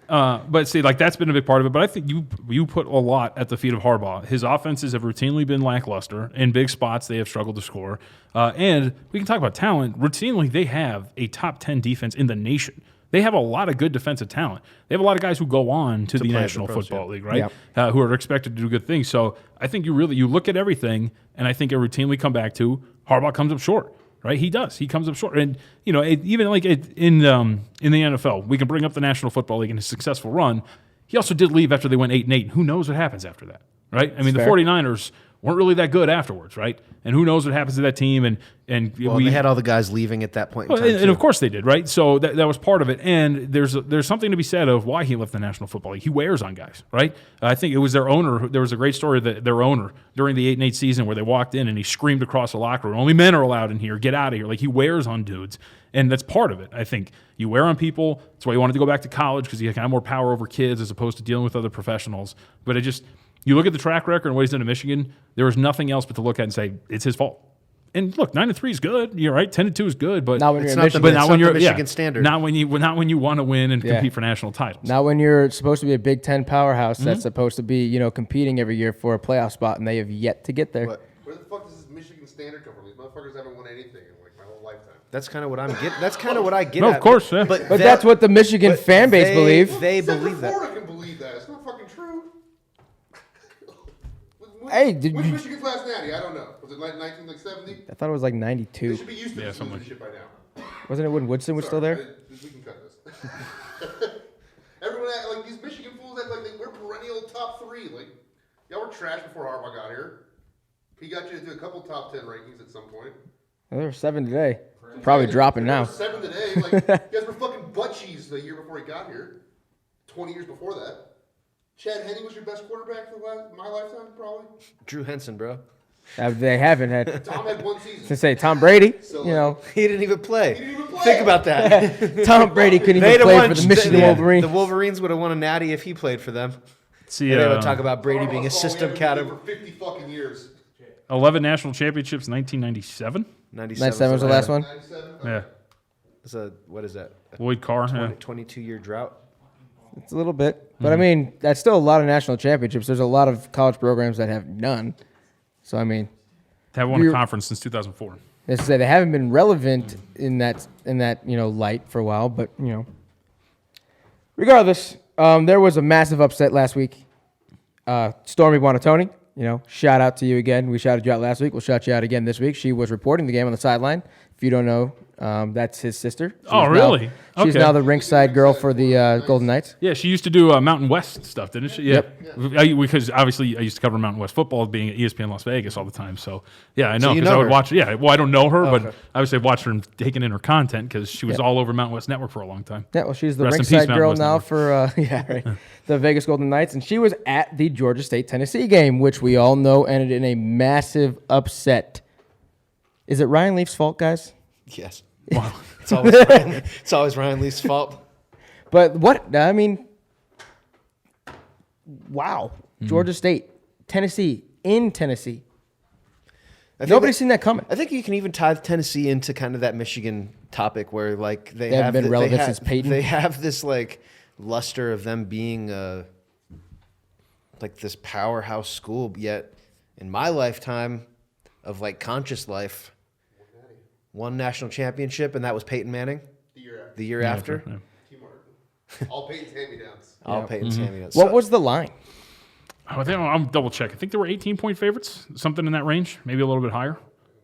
but see, like that's been a big part of it. But I think you put a lot at the feet of Harbaugh. His offenses have routinely been lackluster. In big spots, they have struggled to score. And we can talk about talent. Routinely, they have a top 10 defense in the nation. They have a lot of good defensive talent. They have a lot of guys who go on to the National Football League, right? Yep. Who are expected to do good things. So I think you look at everything, and I think it routinely come back to Harbaugh comes up short. Right, he does. He comes up short, and even like in the NFL, we can bring up the National Football League and his successful run. He also did leave after they went 8-8. Who knows what happens after that? Right? I mean, the 49ers weren't really that good afterwards, right? And who knows what happens to that team? And they had all the guys leaving at that point in time, and of course they did, right? So that was part of it. And there's something to be said of why he left the National Football League. He wears on guys, right? I think it was their owner. There was a great story that their owner during the 8-8 season where they walked in and he screamed across the locker room, "Only men are allowed in here. Get out of here!" Like he wears on dudes, and that's part of it. I think you wear on people. That's why he wanted to go back to college because he had kind of more power over kids as opposed to dealing with other professionals. But it just. You look at the track record and what he's done at Michigan, there was nothing else but to look at and say, it's his fault. And look, 9-3 is good. You're right. 10-2 is good, but not when you're the Michigan standard. Not when you want to win and compete for national titles. Not when you're supposed to be a Big Ten powerhouse that's supposed to be, competing every year for a playoff spot, and they have yet to get there. Where the fuck does this Michigan standard come from? These motherfuckers haven't won anything in like my whole lifetime. That's kind of what I'm getting. That's kind of what I get. No, at. of course, yeah. But that's what the Michigan fan base believes. They Except believe for that. Florida can believe that. It's not fucking true. Hey, when's Michigan's last natty? I don't know. Was it 1970? I thought it was like They 92. should be used to this shit by now. Wasn't it when Woodson was still there? We can cut this. Everyone like these Michigan fools act like we're perennial top 3. Like y'all were trash before Harbaugh got here. He got you into a couple top 10 rankings at some point. Well, there were 7 today. Probably dropping now. 7 today. Like you guys were fucking butt cheese the year before he got here. 20 years before that. Chad Henne was your best quarterback for my lifetime, probably. Drew Henson, bro. They haven't had. Tom had 1 season. To say Tom Brady, So, he didn't even play. He didn't even play. Think about that. Tom Brady couldn't even play for the Michigan Wolverines. The Wolverines would have won a natty if he played for them. See, They would talk about Brady being a Harbaugh's system all cat. for 50 fucking years. 11 national championships, 1997. 97 was the last one. 97? Yeah, It's what is that? Lloyd Carr. 22-year drought. It's a little bit. But, I mean, that's still a lot of national championships. There's a lot of college programs that have none. So, I mean. They haven't won a conference since 2004. As I say, they haven't been relevant in that light for a while. But, regardless, there was a massive upset last week. Stormy Buonantony, shout out to you again. We shouted you out last week. We'll shout you out again this week. She was reporting the game on the sideline. If you don't know, that's his sister. Really? She's now the rinkside girl for the Golden Knights. Yeah, she used to do Mountain West stuff, didn't she? Yeah. Because obviously I used to cover Mountain West football being at ESPN Las Vegas all the time. So, yeah, I know because I would watch it. Yeah, well, I don't know her, but obviously I've watched her and taken in her content because she was all over Mountain West Network for a long time. Yeah, well, she's the Rest in peace, rinkside Mountain girl West now Network. for the Vegas Golden Knights. And she was at the Georgia State-Tennessee game, which we all know ended in a massive upset. Is it Ryan Leaf's fault, guys? Yes. Wow. It's always Ryan Leaf's fault. But wow. Georgia State, Tennessee, in Tennessee. Nobody's seen that coming. I think you can even tie Tennessee into kind of that Michigan topic where like they haven't been relevant since Peyton. They have this like luster of them being like this powerhouse school, yet in my lifetime of like conscious life, one national championship, and that was Peyton Manning. The year after. Yeah. Team Martin. All Peyton's hand-me-downs. All Peyton's hand-me-downs. What was the line? I'm double check. I think there were 18-point favorites, something in that range, maybe a little bit higher.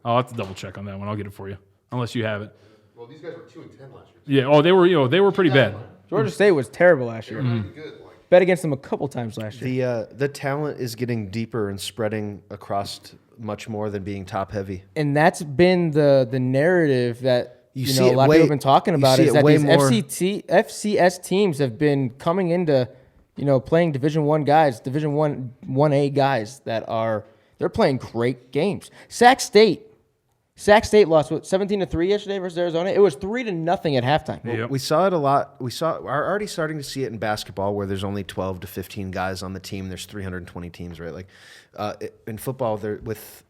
I'll have to double check on that one. I'll get it for you, unless you have it. Well, these guys were 2-10 last year. Yeah. Oh, they were pretty bad. Georgia State was terrible last year. Good. Bet against them a couple times last year. The talent is getting deeper and spreading across much more than being top heavy. And that's been the narrative that see a lot of people have been talking about is that these more. FCS teams have been coming into playing Division 1 guys, Division 1A guys they're playing great games. Sac State Sac State lost 17-3 yesterday versus Arizona. It was 3-0 at halftime. Yep. We saw it a lot. Are already starting to see it in basketball where there's only 12 to 15 guys on the team. There's 320 teams, right? Like in football, with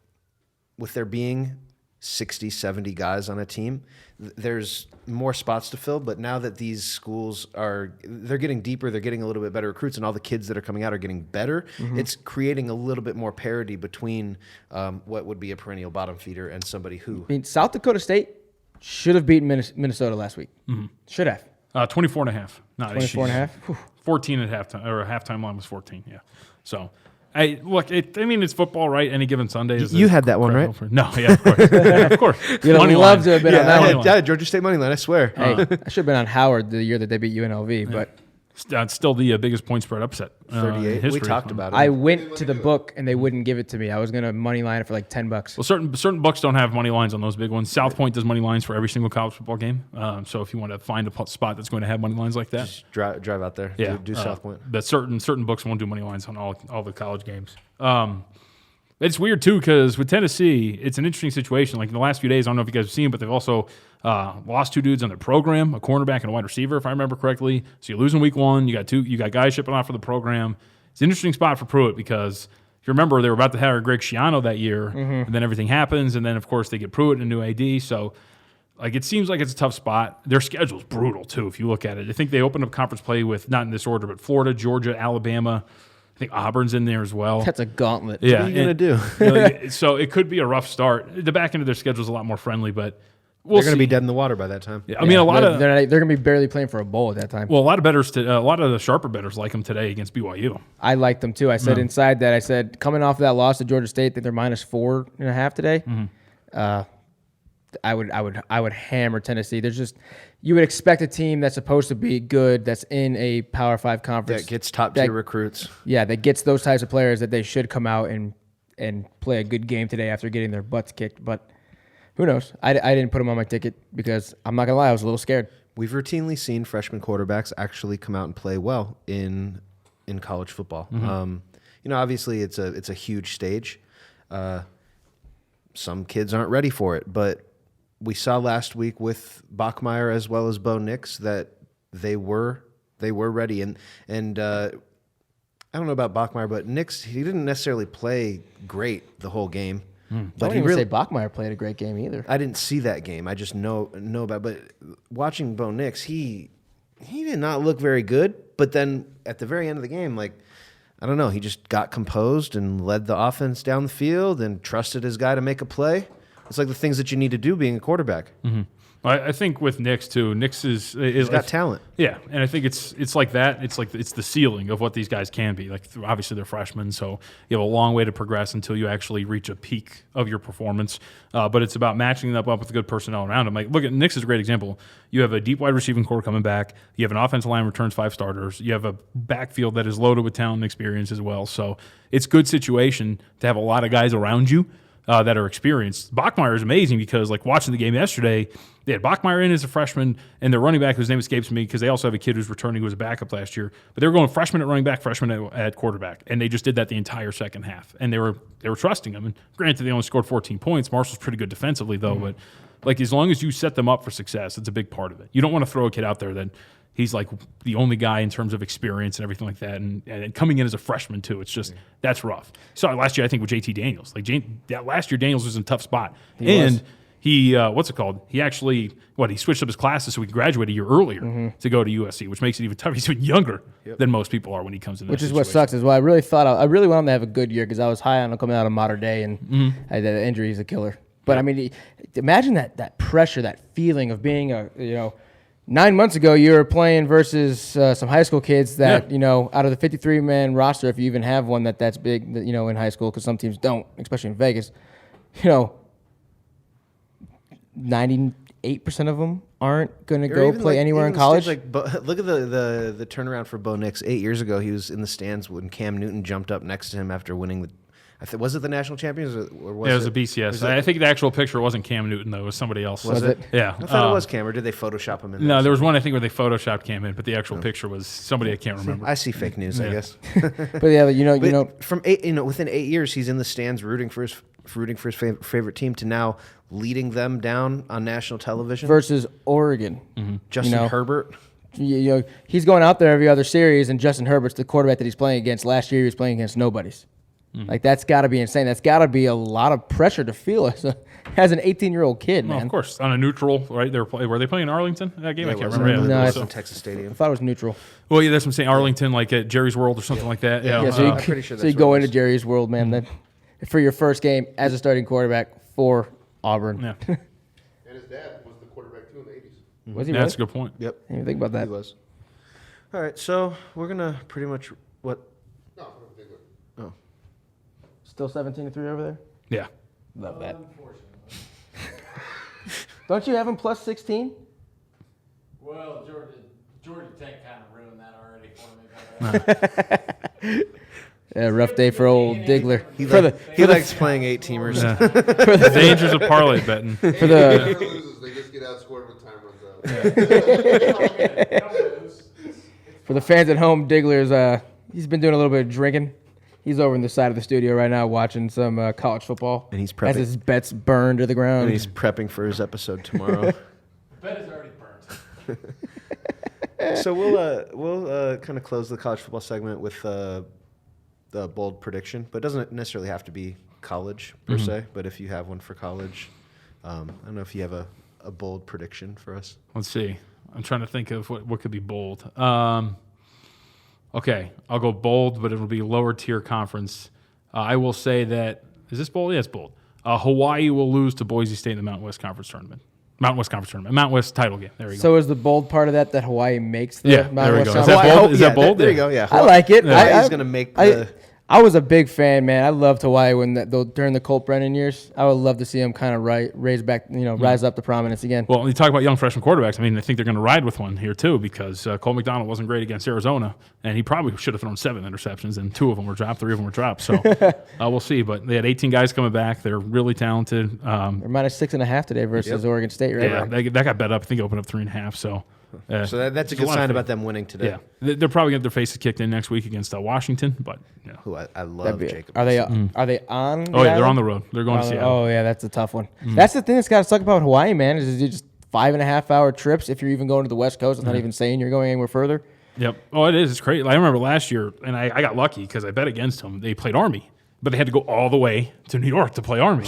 there being 60, 70 guys on a team, there's more spots to fill. But now that these schools they're getting deeper, they're getting a little bit better recruits, and all the kids that are coming out are getting better. It's creating a little bit more parity between what would be a perennial bottom feeder and somebody who. I mean, South Dakota State should have beaten Minnesota last week. Should have. 24.5. No, 24.5. 14 at halftime, or a halftime line was 14. Yeah. So, it's football, right? Any given Sunday. You had that one, right? No, yeah, of course. Yeah, of course. You'd have loved to have been on that one. Yeah, Georgia State money line. I swear. Hey, I should have been on Howard the year that they beat UNLV, but It's still the biggest point spread upset. 38. In history. We talked about it. I went to the book and they wouldn't give it to me. I was gonna money line it for like $10. Well, certain books don't have money lines on those big ones. South Point does money lines for every single college football game. So if you want to find a spot that's going to have money lines like that, Just drive out there. yeah, Do South Point. But certain books won't do money lines on all the college games. It's weird too because with Tennessee, it's an interesting situation. Like in the last few days, I don't know if you guys have seen, but they've also lost 2 dudes on their program, a cornerback and a wide receiver, if I remember correctly. So you lose in week 1. You got guys shipping off for the program. It's an interesting spot for Pruitt because if you remember, they were about to hire Greg Schiano that year, and then everything happens, and then of course they get Pruitt and a new AD. So it seems like it's a tough spot. Their schedule's brutal too. If you look at it, I think they opened up conference play with, not in this order, but Florida, Georgia, Alabama. I think Auburn's in there as well. That's a gauntlet. Yeah, What are you going to do? So it could be a rough start. The back end of their schedule is a lot more friendly, but They're going to be dead in the water by that time. Yeah, I mean, a lot of they're gonna be barely playing for a bowl at that time. a lot of the sharper bettors like them today against BYU. I liked them too. I said inside that, I said coming off of that loss to Georgia State, that they're -4.5 today. I would hammer Tennessee. There's just, you would expect a team that's supposed to be good, that's in a Power 5 conference, That gets top tier recruits. Yeah, that gets those types of players, that they should come out and play a good game today after getting their butts kicked. But who knows? I didn't put them on my ticket because I'm not gonna lie, I was a little scared. We've routinely seen freshman quarterbacks actually come out and play well in college football. Obviously it's a huge stage. Some kids aren't ready for it, but we saw last week with Bachmeier as well as Bo Nix that they were ready. And I don't know about Bachmeier, but Nix, he didn't necessarily play great the whole game. But I wouldn't say Bachmeier played a great game either. I didn't see that game. I just know about. But watching Bo Nix, he did not look very good. But then at the very end of the game, I don't know, he just got composed and led the offense down the field and trusted his guy to make a play. It's like the things that you need to do being a quarterback. I think with Nix too. Nix is He's got talent. Yeah, and I think it's like that. It's the ceiling of what these guys can be. Like obviously they're freshmen, so you have a long way to progress until you actually reach a peak of your performance. But it's about matching them up with good personnel around them. Like look at Nix is a great example. You have a deep wide receiving core coming back. You have an offensive line returns 5 starters. You have a backfield that is loaded with talent and experience as well. So it's a good situation to have a lot of guys around you that are experienced. Bachmeier is amazing because, watching the game yesterday, they had Bachmeier in as a freshman, and their running back, whose name escapes me because they also have a kid who's returning who was a backup last year. But they were going freshman at running back, freshman at quarterback, and they just did that the entire second half. And they were trusting him. And granted, they only scored 14 points. Marshall's pretty good defensively, though. But as long as you set them up for success, it's a big part of it. You don't want to throw a kid out there that he's the only guy in terms of experience and everything like that. And coming in as a freshman, too, it's just, that's rough. So last year, I think, with JT Daniels. Last year, Daniels was in a tough spot. He what's it called? He actually, he switched up his classes so he could graduate a year earlier to go to USC, which makes it even tougher. He's even younger than most people are when he comes in. Which is what sucks as well. I really want him to have a good year because I was high on him coming out of Mater Dei, and the injury is a killer. But I mean, imagine that pressure, that feeling of being 9 months ago, you were playing versus some high school kids that, out of the 53-man roster, if you even have one that's big, in high school, because some teams don't, especially in Vegas, 98% of them aren't going to go play anywhere in college. Look at the turnaround for Bo Nix. 8 years ago, he was in the stands when Cam Newton jumped up next to him after winning Was it the national champions or was Yeah, it was a BCS. I think the actual picture wasn't Cam Newton though; it was somebody else. Was it? Yeah. I thought it was Cam, or did they Photoshop him in? No, there was one I think where they photoshopped Cam in, but the actual picture was somebody I can't remember. I see fake news, I guess. But yeah, From within 8 years, he's in the stands rooting for his favorite team to now leading them down on national television versus Oregon. Justin Herbert. He's going out there every other series, and Justin Herbert's the quarterback that he's playing against. Last year, he was playing against nobodies. Like, that's got to be insane. That's got to be a lot of pressure to feel as an 18-year-old kid, man. Well, of course, on a neutral, right? Were they playing in Arlington that game? Yeah, I can't it remember. was. No, It was it's- in Texas Stadium. I thought it was neutral. Well, yeah, that's what I'm saying. Arlington, like at Jerry's World or something like that. Yeah. So I'm pretty sure you that's go what it into Jerry's World, man, then for your first game as a starting quarterback for Auburn. yeah. And his dad was the quarterback too in the 80s. Was he Yeah, really? that's a good point. Yep, I didn't even think about that. he was. All right, so we're gonna pretty much what? No, I don't think that. Oh, Still 17-3 over there? Yeah. Love that. Don't you have him plus 16? Well, Georgia Tech kind of ruined that already for me. Yeah, rough day for old Diggler. he likes playing 8-teamers. The dangers of parlay betting. For Whoever the loses, they just get outscored when time runs out. for the fans at home, Diggler's he's been doing a little bit of drinking. He's over in the side of the studio right now watching some college football. And he's as prepping. his bets burn to the ground. And he's prepping for his episode tomorrow. The bet is already burnt. So we'll kind of close the college football segment with the bold prediction, but it doesn't necessarily have to be college per se. But if you have one for college, I don't know if you have a bold prediction for us. Let's see. I'm trying to think of what could be bold. Okay, I'll go bold, but it'll be lower tier conference. I will say that, is this bold? Yeah, it's bold. Hawaii will lose to Boise State in the Mountain West Conference tournament. Mountain West title game. There you go. So is the bold part of that Hawaii makes the Yeah, Mountain there we West go. Is Conference? that bold? Is that bold? There you Yeah. go. Yeah, I like it. Hawaii's going to make the. I was a big fan, man. I loved Hawaii during the Colt Brennan years. I would love to see him kind of rise up to prominence again. Well, you talk about young freshman quarterbacks. I mean, I think they're going to ride with one here too because Cole McDonald wasn't great against Arizona, and he probably should have thrown 7 interceptions, and 2 of them were dropped, 3 of them were dropped. So we'll see. But they had 18 guys coming back. They're really talented. They're minus 6.5 today versus Oregon State, right? Yeah, that got bet up. I think it opened up 3.5. So. So that's a good sign about them winning today. Yeah, they're probably going to get their faces kicked in next week against Washington, but yeah. Who I love Jacob. Are they on? Oh the yeah, they're on the road. They're going to Seattle. Oh yeah, that's a tough one. That's the thing that's got to suck about Hawaii, man. Is you just 5.5 hour trips if you're even going to the West Coast. It's not even saying you're going anywhere further. Yep. Oh, it is. It's crazy. I remember last year, and I got lucky because I bet against them. They played Army, but they had to go all the way to New York to play Army,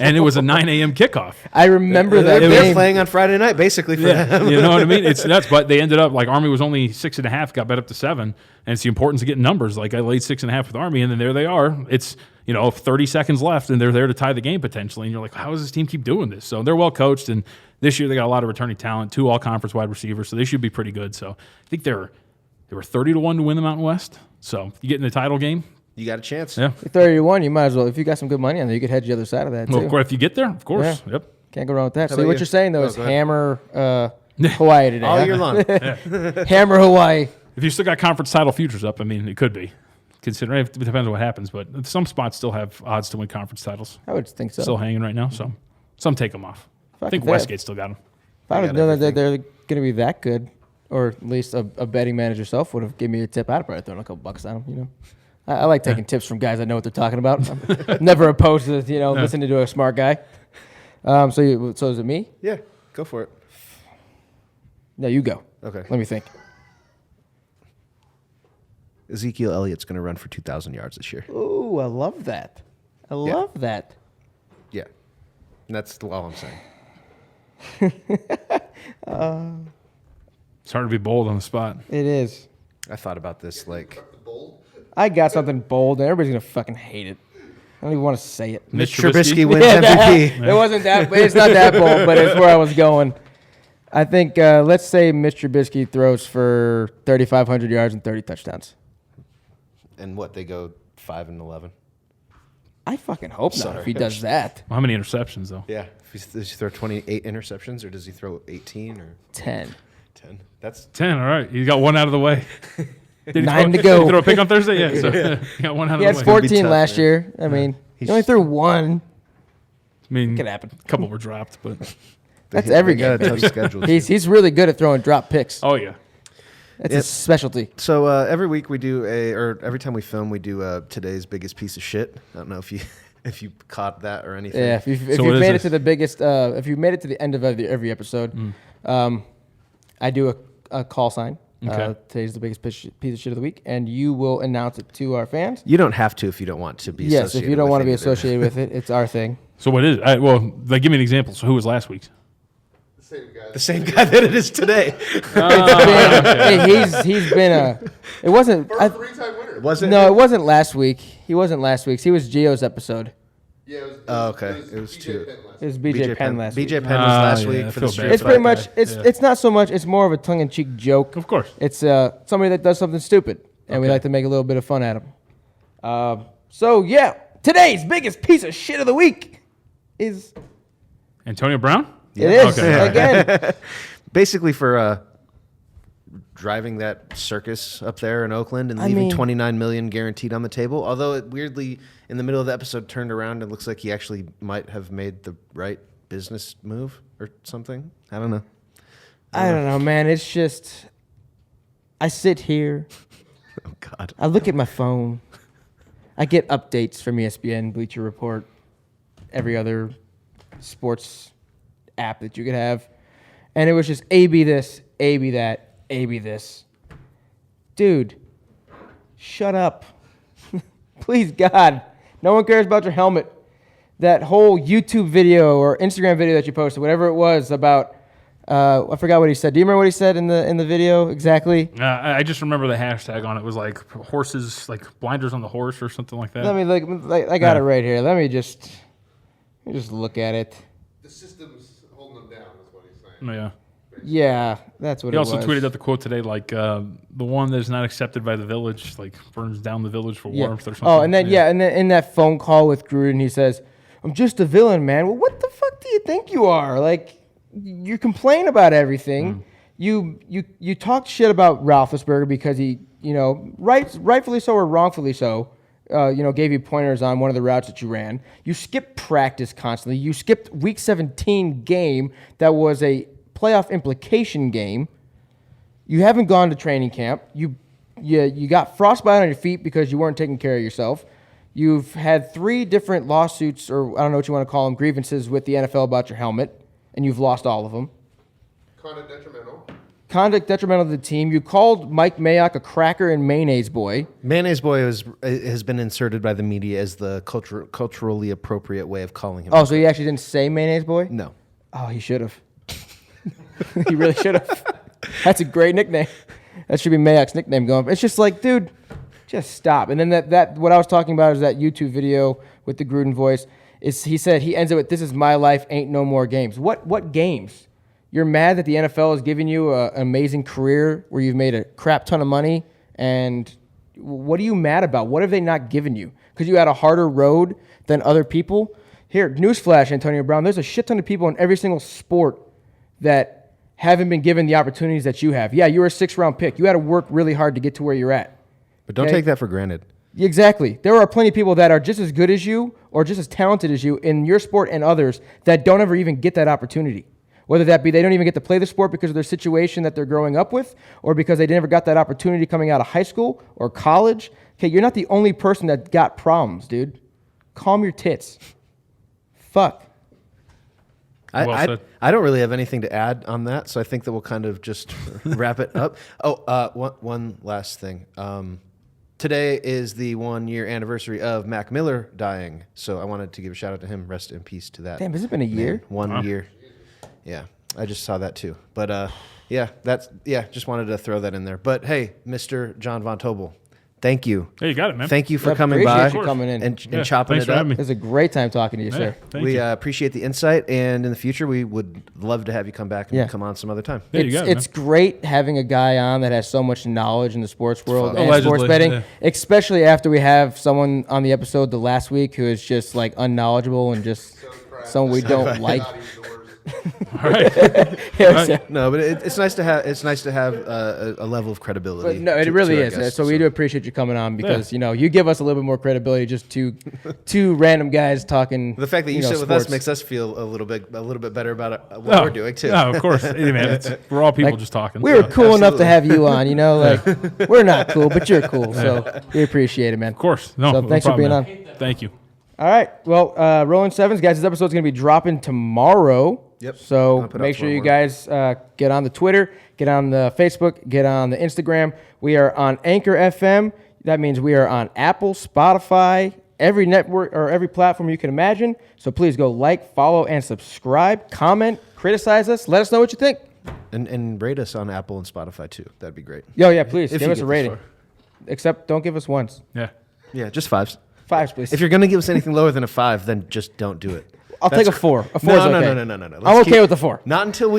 and it was a 9 a.m. kickoff. I remember that They're game. playing on Friday night, basically, for them. You know what I mean? It's nuts. But they ended up Army was only 6.5, got bet up to 7, and it's the importance of getting numbers. Like I laid 6.5 with Army, and then there they are. It's 30 seconds left, and they're there to tie the game potentially. And you're like, how does this team keep doing this? So they're well coached, and this year they got a lot of returning talent, 2 all-conference wide receivers, so they should be pretty good. So I think they were 30-1 to win the Mountain West. So you get in the title game. You got a chance. Yeah. 30-1, you might as well. If you got some good money on there, you could hedge the other side of that too. Well, of course, if you get there, of course. Yeah. Yep. Can't go wrong with that. How So about what you? you're saying though Oh, is go ahead. hammer Hawaii today. All huh? year long. Hammer Hawaii. If you still got conference title futures up, I mean, it could be. Considering it depends on what happens, but some spots still have odds to win conference titles. I would think so. Still hanging right now, so some take them off. I think if they- Westgate still got them. If I They would got know that everything. they're going to be that good, or at least a betting man as yourself would have given me a tip, I'd have probably thrown a couple bucks on them. I like taking tips from guys that know what they're talking about. I'm never opposed to listening to a smart guy. So is it me? Yeah, go for it. No, you go. Okay. Let me think. Ezekiel Elliott's going to run for 2,000 yards this year. Ooh, I love that. I love that. Yeah. And that's all I'm saying. It's hard to be bold on the spot. It is. I thought about this Bold. I got something bold, and everybody's gonna fucking hate it. I don't even want to say it. Mitch Trubisky wins Yeah, MVP. It wasn't that. It's not that bold, but it's where I was going. I think let's say Mitch Trubisky throws for 3,500 yards and 30 touchdowns. And what, they go 5-11? I fucking hope not Sorry. if he does that. Well, how many interceptions though? Yeah. Does he throw 28 interceptions, or does he throw 18 or 10. 10? That's 10. All right, you got one out of the way. Did he 9 to Did go. he throw a pick on Thursday? Yeah. So he got one out He of had the way. 14 tough, last man. year. I mean, he only threw 1. I mean, Could happen. a couple were dropped, but That's every They got game. a tough schedule. He's really good at throwing drop picks. oh yeah. That's his specialty. So every week we do or every time we film, we do today's biggest piece of shit. I don't know if you caught that or anything. Yeah, if So you've what is made it this? to the biggest, if you made it to the end of every episode, I do a call sign. Okay. Today's the biggest piece of shit of the week, and you will announce it to our fans. You don't have to if you don't want to be. Yes, if you don't want to be associated associated with it, it's our thing. So what is it? Well, like, give me an example. So who was last week's? The same guy. The same guy that it is today. He's been a. It wasn't. First 3-time winner. Was it? No, it wasn't last week. He wasn't last week's. He was Gio's episode. Yeah, it was. Oh, okay. It was BJ two. Penn last It was week. BJ Penn last week. BJ Penn was last yeah, week I for feel the bad. street. It's pretty fight much. guy. It's not so much. It's more of a tongue-in-cheek joke. Of course. It's somebody that does something stupid, and we Okay. like to make a little bit of fun at him. So yeah, today's biggest piece of shit of the week is Antonio Brown? it is Okay. again. Basically for driving that circus up there in Oakland and I leaving mean- $29 million guaranteed on the table. Although it weirdly in the middle of the episode turned around and looks like he actually might have made the right business move or something. I don't know. I don't know, man. It's just I sit here, Oh God. I look at my phone, I get updates from ESPN, Bleacher Report, every other sports app that you could have, and it was just A/B this, A/B that, A/B this. Dude, shut up. Please, God. No one cares about your helmet. That whole YouTube video or Instagram video that you posted, whatever it was about, I forgot what he said. Do you remember what he said in the video exactly? I just remember the hashtag on it was like horses, like blinders on the horse or something like that. Let me like I got it right here. Let me just look at it. The system's holding them down, is what he's saying. Yeah. Yeah, that's what He it also was. tweeted out the quote today, like the one that is not accepted by the village, like burns down the village for Yeah. warmth or something. Oh, and then and then in that phone call with Gruden, he says, "I'm just a villain, man." Well, what the fuck do you think you are? Like, you complain about everything. You talk shit about Roethlisberger because he, rightfully so or wrongfully so, gave you pointers on one of the routes that you ran. You skipped practice constantly. You skipped Week 17 game that was a playoff implication game. You haven't gone to training camp. You got frostbite on your feet because you weren't taking care of yourself. You've had 3 different lawsuits, or I don't know what you want to call them, grievances with the NFL about your helmet, and you've lost all of them. Conduct detrimental. Conduct detrimental to the team. You called Mike Mayock a cracker and mayonnaise boy. Mayonnaise boy has been inserted by the media as the culturally appropriate way of calling him. Oh, so he actually didn't say mayonnaise boy? No. Oh, he should have. He really should have. That's a great nickname. That should be Mayock's nickname going. It's just like, dude, just stop. And then that what I was talking about is that YouTube video with the Gruden voice. He said he ends it with, "This is my life, ain't no more games." What games? You're mad that the NFL is giving you an amazing career where you've made a crap ton of money, and what are you mad about? What have they not given you? Because you had a harder road than other people? Here, newsflash, Antonio Brown, there's a shit ton of people in every single sport that haven't been given the opportunities that you have. Yeah, you were a 6th-round pick. You had to work really hard to get to where you're at. But don't Okay. take that for granted. Exactly. There are plenty of people that are just as good as you or just as talented as you in your sport and others that don't ever even get that opportunity. Whether that be they don't even get to play the sport because of their situation that they're growing up with or because they never got that opportunity coming out of high school or college. Okay, you're not the only person that got problems, dude. Calm your tits. Fuck. Well I said. don't really have anything to add on that, so I think that we'll kind of just wrap it up. One last thing. Today is the 1-year anniversary of Mac Miller dying, so I wanted to give a shout out to him. Rest in peace to that. Damn, has it been a year? 1 year. Yeah, I just saw that too. But just wanted to throw that in there. But hey, Mr. John Von Tobel, thank you. Hey, you got it, man. Thank you for I coming appreciate by you coming in. and Yeah, chopping thanks it for up. having me. It was a great time talking to you, Yeah, sir. thank We you. appreciate the insight, and in the future, we would love to have you come back and Yeah. come on some other time. Yeah, you It's, got it, it's great having a guy on that has so much knowledge in the sports world fun. and Allegedly, sports betting, yeah. especially after we have someone on the episode the last week who is just like unknowledgeable and just Sounds crap. someone we don't like. Not even the worst. All right. Yeah, so- No, but it's nice to have. It's nice to have a level of credibility. But no, it to really our is. guests, So we do appreciate you coming on because you give us a little bit more credibility. Just two random guys talking. The fact that you know, sit with us sports. makes us feel a little bit better about what we're doing too. No, of course. Hey, man, we're all people just talking. We were so. cool enough to Absolutely. have you on. Like we're not cool, but you're cool. So we appreciate it, man. Of course. No, So no thanks for problem, being man. Thank you. All right. Well, Rolling Sevens, guys, this episode's going to be dropping tomorrow. Yep. So I'll put out make sure tomorrow you guys get on the Twitter, get on the Facebook, get on the Instagram. We are on Anchor FM. That means we are on Apple, Spotify, every network or every platform you can imagine. So please go like, follow, and subscribe. Comment, criticize us. Let us know what you think. And rate us on Apple and Spotify too. That'd be great. Yo, yeah, please If give you us get a this rating. far. Except don't give us ones. Yeah. Yeah, just 5s. 5s, please. If you're gonna give us anything lower than a 5, then just don't do it. I'll take a 4. A 4 No, is no, okay. no. I'm Let's okay with the 4. Not until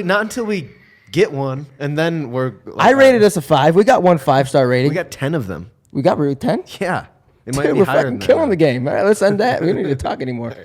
we get one, and then we're. I rated us a 5. We got one 5-star rating. We got 10 of them. We got Route 10. Yeah, it might Dude, be we're higher fucking than that. killing the game. All right, let's end that. We don't need to talk anymore.